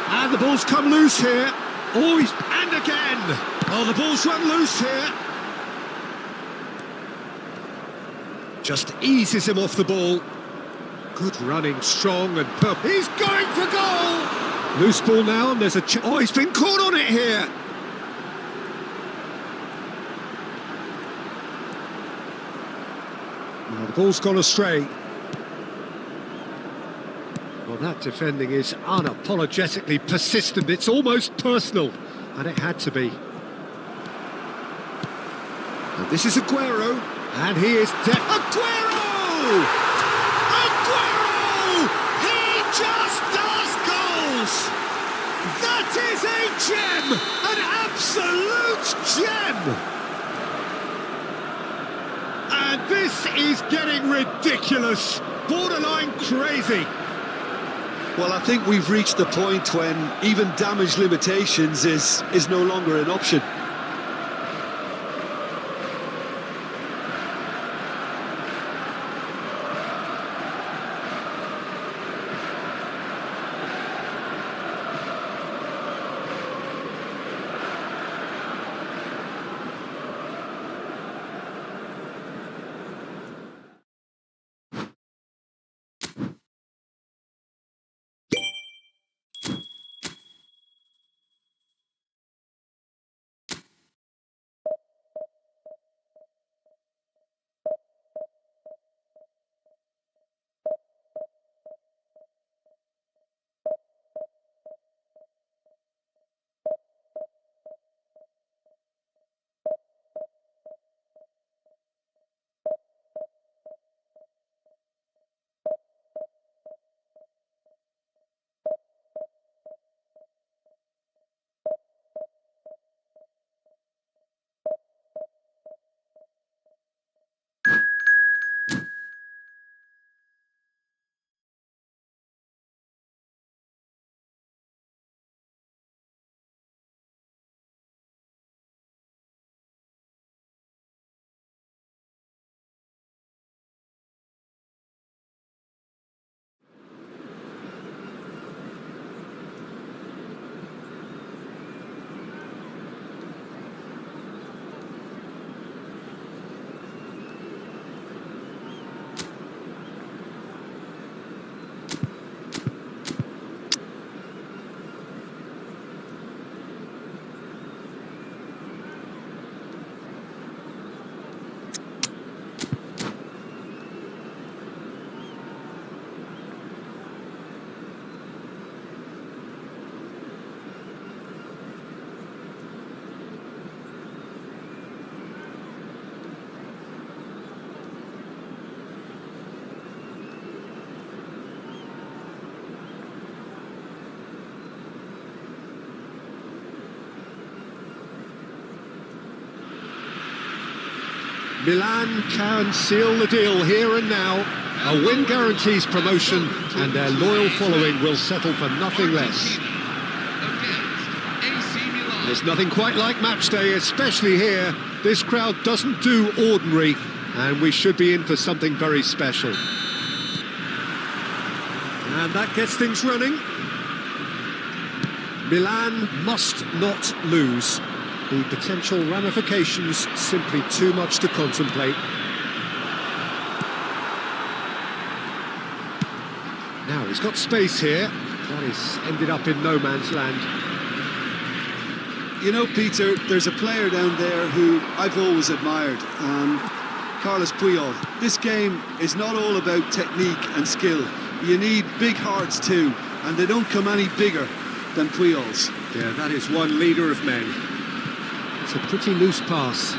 And the ball's come loose here. Oh, and again. Oh, the ball's run loose here. Just eases him off the ball. Good running, strong and purple. He's going for goal! Loose ball now, and there's a oh, he's been caught on it here. Well, the ball's gone astray. Well, that defending is unapologetically persistent. It's almost personal, and it had to be. And this is Aguero. And he is Aguero! Aguero! He just does goals! That is a gem! An absolute gem! And this is getting ridiculous, borderline crazy. Well, I think we've reached the point when even damage limitations is no longer an option. Milan can seal the deal here and now. A win guarantees promotion, and their loyal following will settle for nothing less. There's nothing quite like match day, especially here. This crowd doesn't do ordinary, and we should be in for something very special. And that gets things running. Milan must not lose. The potential ramifications simply too much to contemplate. Now he's got space here. That is ended up in no man's land. You know, Peter, there's a player down there who I've always admired, Carlos Puyol. This game is not all about technique and skill. You need big hearts too, and they don't come any bigger than Puyol's. Yeah, that is one leader of men. It's a pretty loose pass.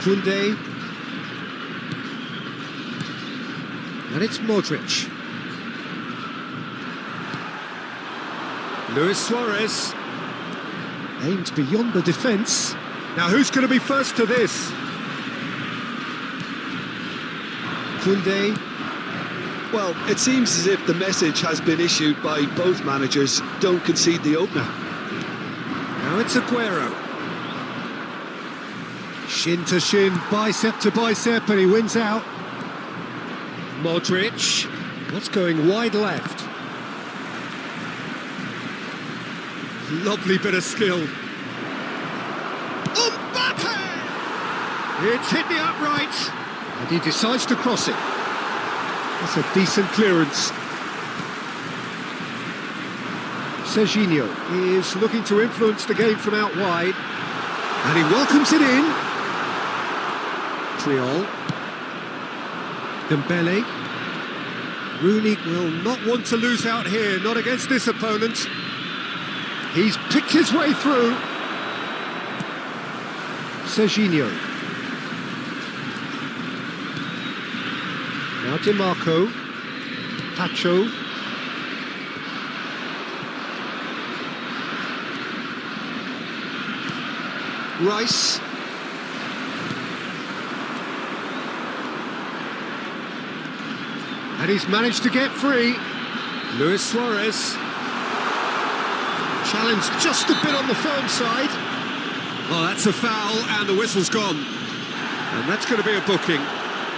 Koundé. And it's Modric. Luis Suarez. Aimed beyond the defence. Now who's going to be first to this? Koundé. Well, it seems as if the message has been issued by both managers: don't concede the opener. Now it's Aguero. Shin to shin, bicep to bicep, and he wins out. Modric. What's going wide left? Lovely bit of skill. Mbappe! It's hit the upright, and he decides to cross it. That's a decent clearance. Serginho is looking to influence the game from out wide, and he welcomes it in. Puyol. Dembele. Rooney will not want to lose out here, not against this opponent. He's picked his way through. Serginho. Now Di Marco. Pacho. Rice. And he's managed to get free. Luis Suarez. Challenged just a bit on the firm side. Oh, that's a foul, and the whistle's gone. And that's going to be a booking.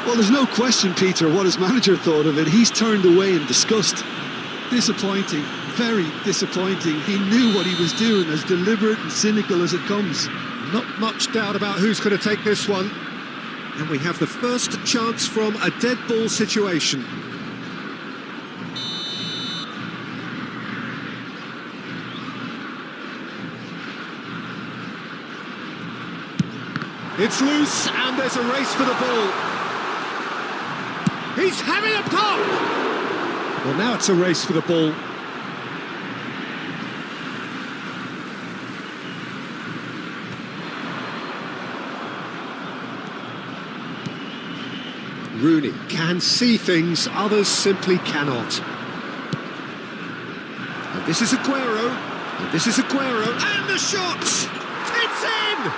Well, there's no question, Peter, what his manager thought of it. He's turned away in disgust. Disappointing, very disappointing. He knew what he was doing, as deliberate and cynical as it comes. Not much doubt about who's going to take this one. And we have the first chance from a dead ball situation. It's loose, and there's a race for the ball. He's having a pop! Well, now it's a race for the ball. Rooney can see things others simply cannot. And this is Aguero. And this is Aguero. And the shot! It's in!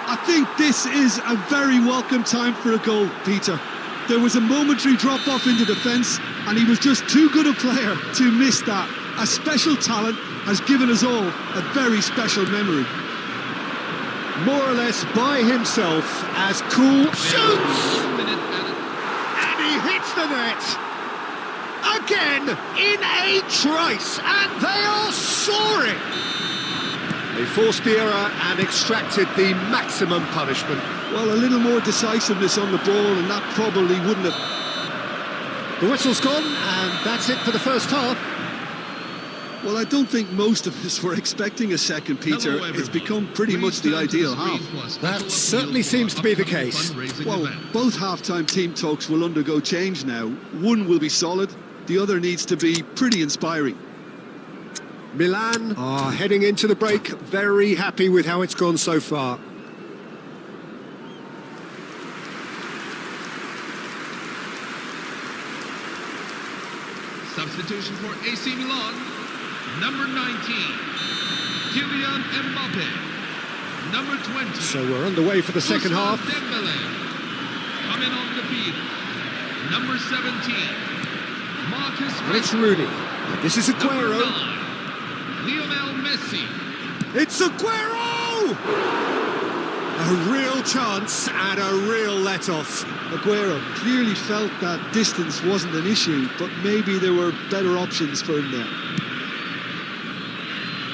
I think this is a very welcome time for a goal, Peter. There was a momentary drop-off into defence, and he was just too good a player to miss that. A special talent has given us all a very special memory. More or less by himself, as cool shoots! And he hits the net! Again, in a trice, and they are soaring! They forced the error and extracted the maximum punishment. Well, a little more decisiveness on the ball, and that probably wouldn't have... The whistle's gone, and that's it for the first half. Well, I don't think most of us were expecting a second, Peter. Hello, it's become pretty much the ideal half. That certainly seems to be the case. Well, both half-time team talks will undergo change now. One will be solid, the other needs to be pretty inspiring. Milan are heading into the break, very happy with how it's gone so far. Substitution for AC Milan, number 19, Kylian Mbappe. Number 20. So we're underway for the second half. Dembele. Coming on the field. Number 17. Marcus And it's Rashford. Rooney. This is Number Aguero. 9. Lionel Messi. It's Aguero! A real chance and a real let-off. Aguero clearly felt that distance wasn't an issue, but maybe there were better options for him there.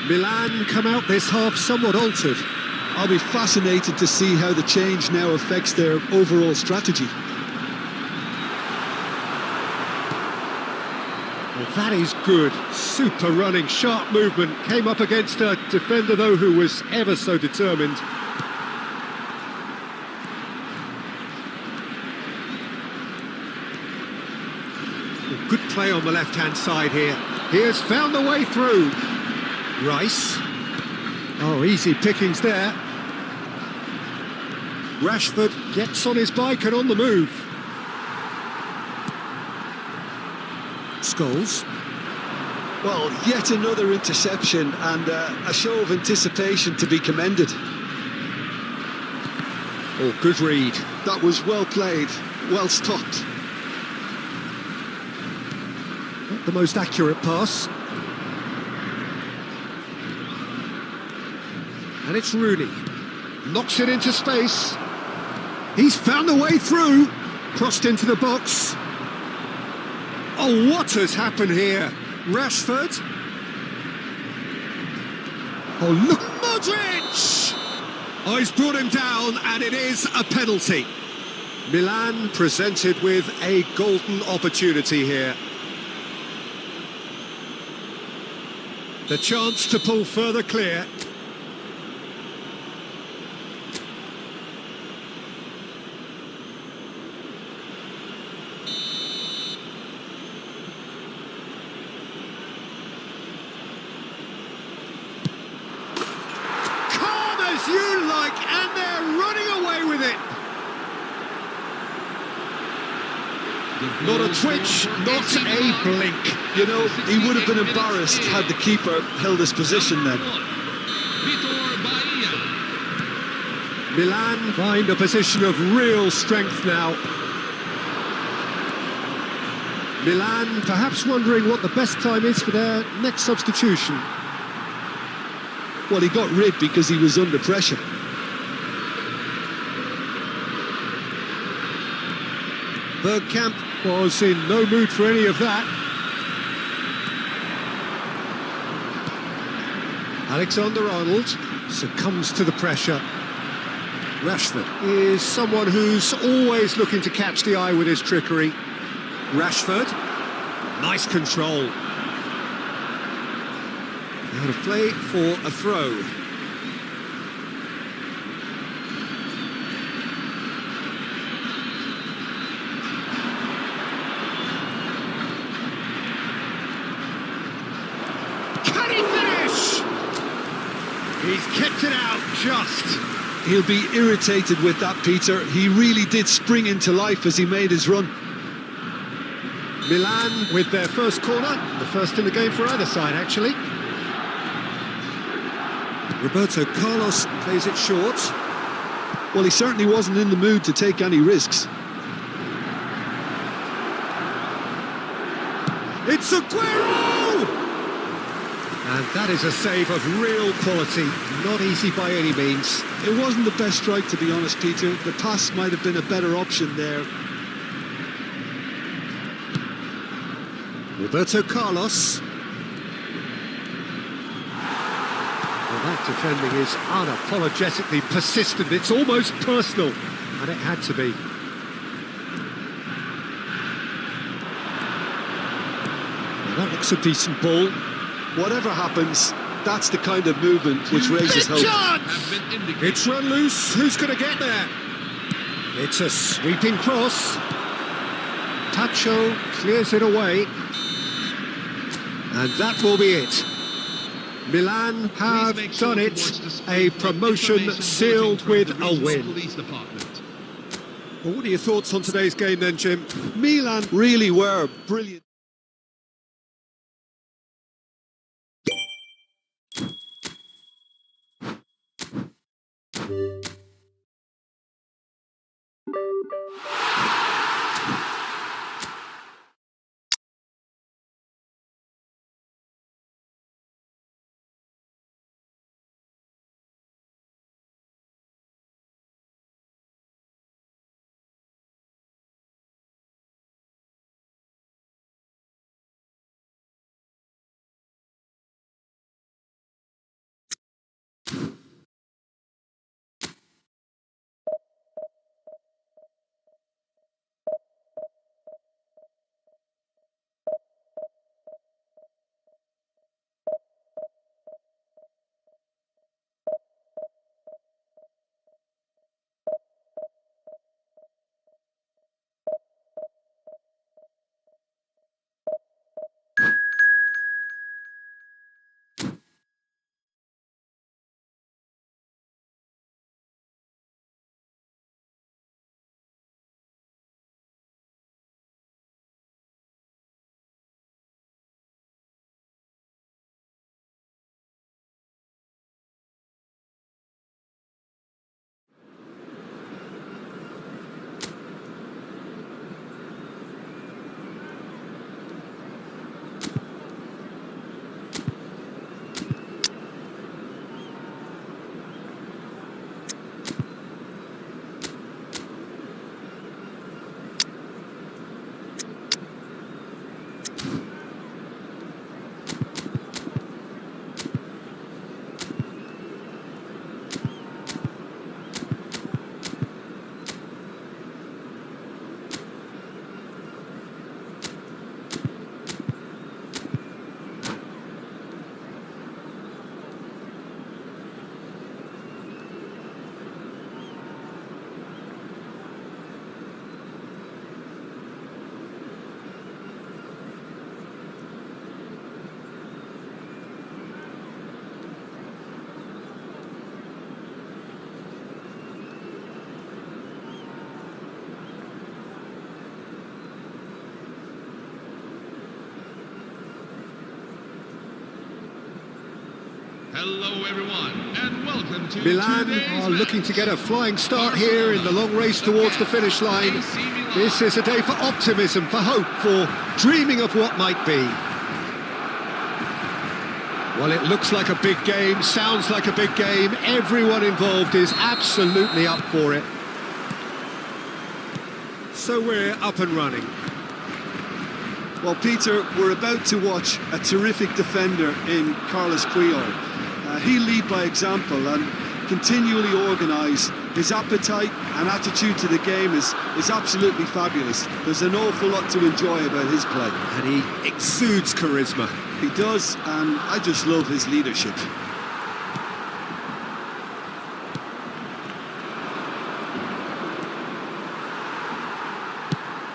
Milan come out this half somewhat altered. I'll be fascinated to see how the change now affects their overall strategy. Well, that is good. Super running, sharp movement. Came up against a defender, though, who was ever so determined. Good play on the left-hand side here. He has found the way through. Rice. Oh, easy pickings there. Rashford gets on his bike and on the move. Scholes. Well, yet another interception and a show of anticipation to be commended. Oh, good read. That was well played, well stopped. Not the most accurate pass. And it's Rooney. Knocks it into space. He's found the way through. Crossed into the box. Oh, what has happened here? Rashford. Oh, look. Modric! Oh, he's brought him down, and it is a penalty. Milan presented with a golden opportunity here. The chance to pull further clear. You like, and they're running away with it. Not a twitch, not a blink. You know, he would have been embarrassed had the keeper held his position then. Milan find a position of real strength now. Milan perhaps wondering what the best time is for their next substitution. Well, he got rid because he was under pressure. Bergkamp was in no mood for any of that. Alexander-Arnold succumbs to the pressure. Rashford is someone who's always looking to catch the eye with his trickery. Rashford, nice control. Out of play for a throw. Can he finish? He's kept it out just. He'll be irritated with that, Peter. He really did spring into life as he made his run. Milan with their first corner, the first in the game for either side, actually. Roberto Carlos plays it short. Well, he certainly wasn't in the mood to take any risks. It's Aguero! And that is a save of real quality, not easy by any means. It wasn't the best strike, to be honest, Peter. The pass might have been a better option there. Roberto Carlos. Well, that defending is unapologetically persistent. It's almost personal, and it had to be. Well, that looks a decent ball. Whatever happens, that's the kind of movement which raises hope. It's run loose. Who's going to get there? It's a sweeping cross. Tacho clears it away. And that will be it. Milan have done it. A promotion sealed with a win. Well, what are your thoughts on today's game then, Jim? Milan really were brilliant. Hello everyone, and welcome to Milan today's are looking match. to get a flying start here in the long race towards the finish line. AC Milan. This is a day for optimism, for hope, for dreaming of what might be. Well, it looks like a big game, sounds like a big game. Everyone involved is absolutely up for it. So we're up and running. Well, Peter, we're about to watch a terrific defender in Carlos Puyol. He'll lead by example and continually organise. His appetite and attitude to the game is absolutely fabulous. There's an awful lot to enjoy about his play. And he exudes charisma. He does, and I just love his leadership.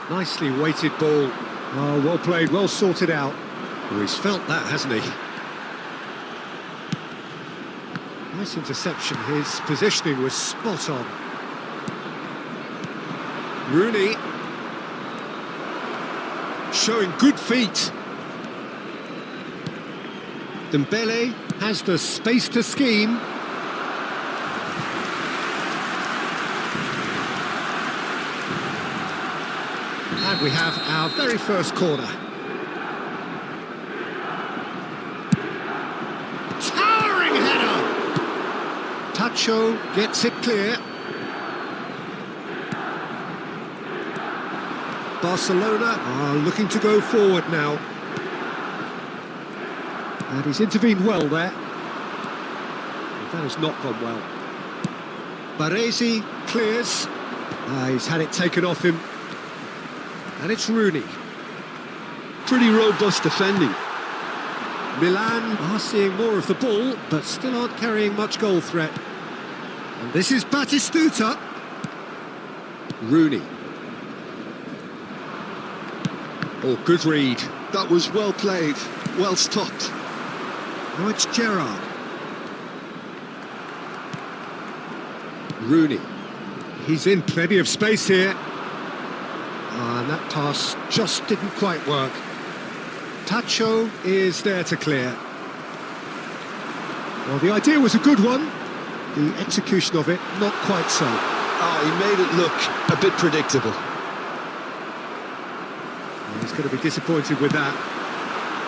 Nicely weighted ball. Oh, well played, well sorted out. Oh, he's felt that, hasn't he? Nice interception. His positioning was spot on. Rooney. Showing good feet. Dembele has the space to scheme. And we have our very first corner. Towering header! Tacho gets it clear. Barcelona are looking to go forward now. And he's intervened well there. That has not gone well. Baresi clears. He's had it taken off him. And it's Rooney. Pretty robust defending. Milan are seeing more of the ball, but still aren't carrying much goal threat. And this is Batistuta. Rooney. Oh, good read. That was well played, well stopped. Now it's Gerrard. Rooney. He's in plenty of space here. And that pass just didn't quite work. Tacho is there to clear. Well, the idea was a good one. The execution of it, not quite so. Oh, he made it look a bit predictable. He's going to be disappointed with that.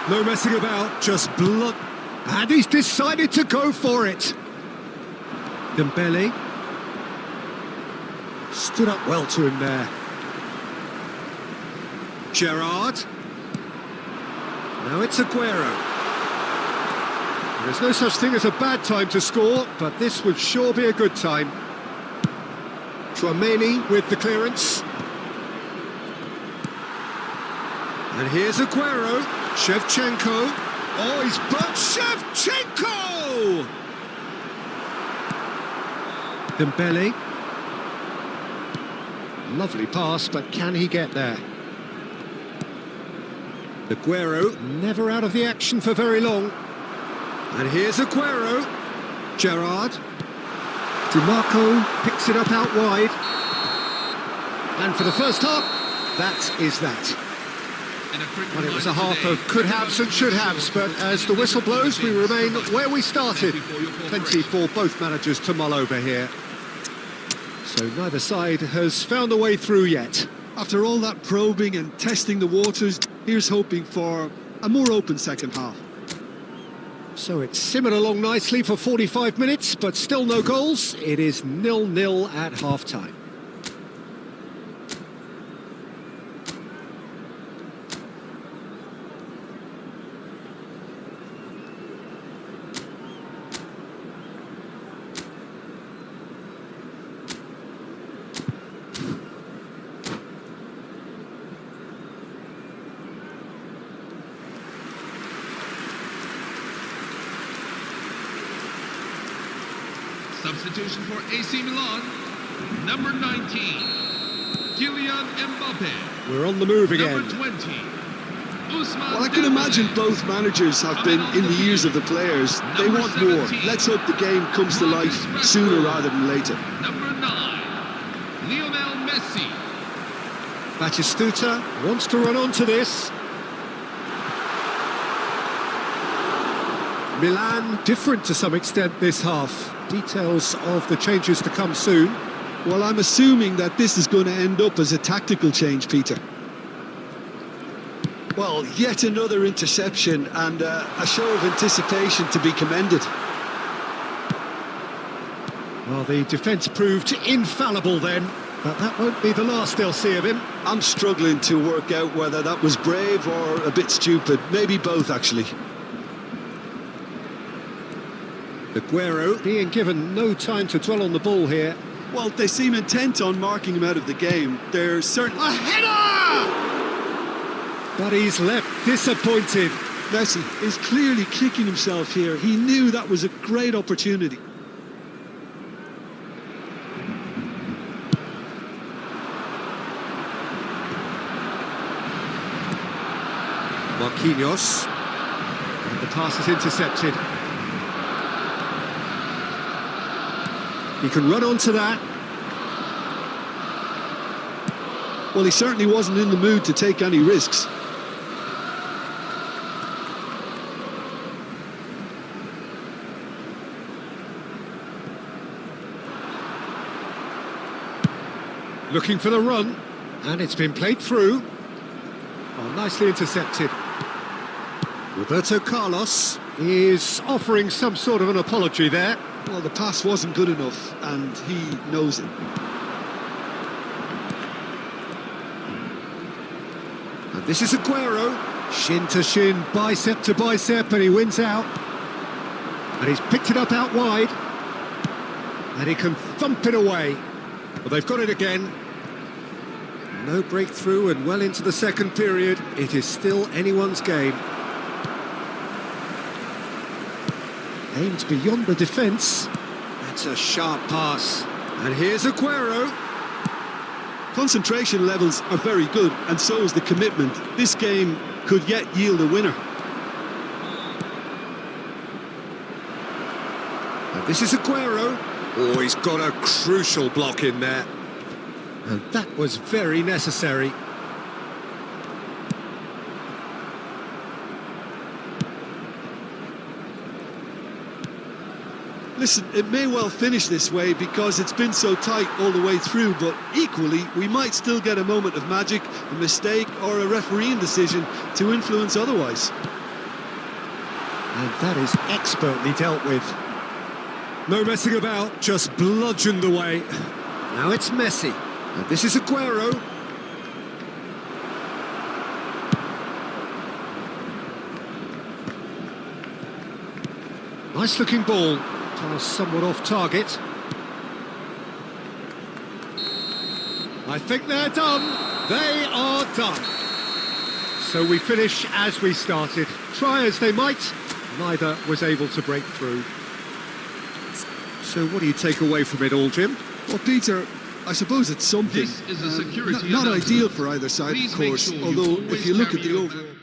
No messing about, just blood. And he's decided to go for it. Dembele stood up well to him there. Gerrard. Now it's Aguero. There's no such thing as a bad time to score, but this would sure be a good time. Tchouaméni with the clearance. And here's Aguero. Shevchenko. Oh, he's burnt Shevchenko! Dembele. Lovely pass, but can he get there? Aguero, never out of the action for very long. And here's Aguero. Gerrard. DiMarco picks it up out wide. And for the first half, that is that. Well, it was a half of could-haves and should-haves, but as the whistle blows, we remain where we started. Plenty for both managers to mull over here. So neither side has found a way through yet. After all that probing and testing the waters, here's hoping for a more open second half. So it's simmered along nicely for 45 minutes, but still no goals. It is 0-0 at half-time. Substitution for AC Milan, number 19, Kylian Mbappe. We're on the move again. Number 20, Ousmane Well, I can imagine both managers have been in the ears of the players. They want more. Let's hope the game comes to life sooner rather than later. Number 9, Lionel Messi. Batistuta wants to run onto this. Milan different to some extent this half. Details of the changes to come soon. Well, I'm assuming that this is going to end up as a tactical change, Peter. Well, yet another interception and a show of anticipation to be commended. Well, the defence proved infallible then, but that won't be the last they'll see of him. I'm struggling to work out whether that was brave or a bit stupid. Maybe both, actually. Aguero being given no time to dwell on the ball here. Well, they seem intent on marking him out of the game. They're certainly... A header! But he's left disappointed. Messi is clearly kicking himself here. He knew that was a great opportunity. Marquinhos. And the pass is intercepted. He can run onto that. Well, he certainly wasn't in the mood to take any risks. Looking for the run, and it's been played through. Oh, nicely intercepted. Roberto Carlos is offering some sort of an apology there. Well, the pass wasn't good enough, and he knows it. And this is Aguero. Shin to shin, bicep to bicep, and he wins out. And he's picked it up out wide. And he can thump it away. Well, they've got it again. No breakthrough and well into the second period. It is still anyone's game. Aimed beyond the defence. That's a sharp pass. And here's Aguero. Concentration levels are very good, and so is the commitment. This game could yet yield a winner. And this is Aguero. Oh, he's got a crucial block in there. And that was very necessary. listen, it may well finish this way because it's been so tight all the way through, but equally, we might still get a moment of magic, a mistake, or a refereeing decision to influence otherwise. And that is expertly dealt with. No messing about, just bludgeoned away. Now it's Messi, and this is Aguero. Nice looking ball, pass somewhat off target. I think they're done. They are done. So we finish as we started. Try as they might, neither was able to break through. So what do you take away from it all, Jim? Well, Peter, I suppose it's something. This is a security not announcement. ideal for either side, Please of make course, sure you although always if you look at carry the your overall...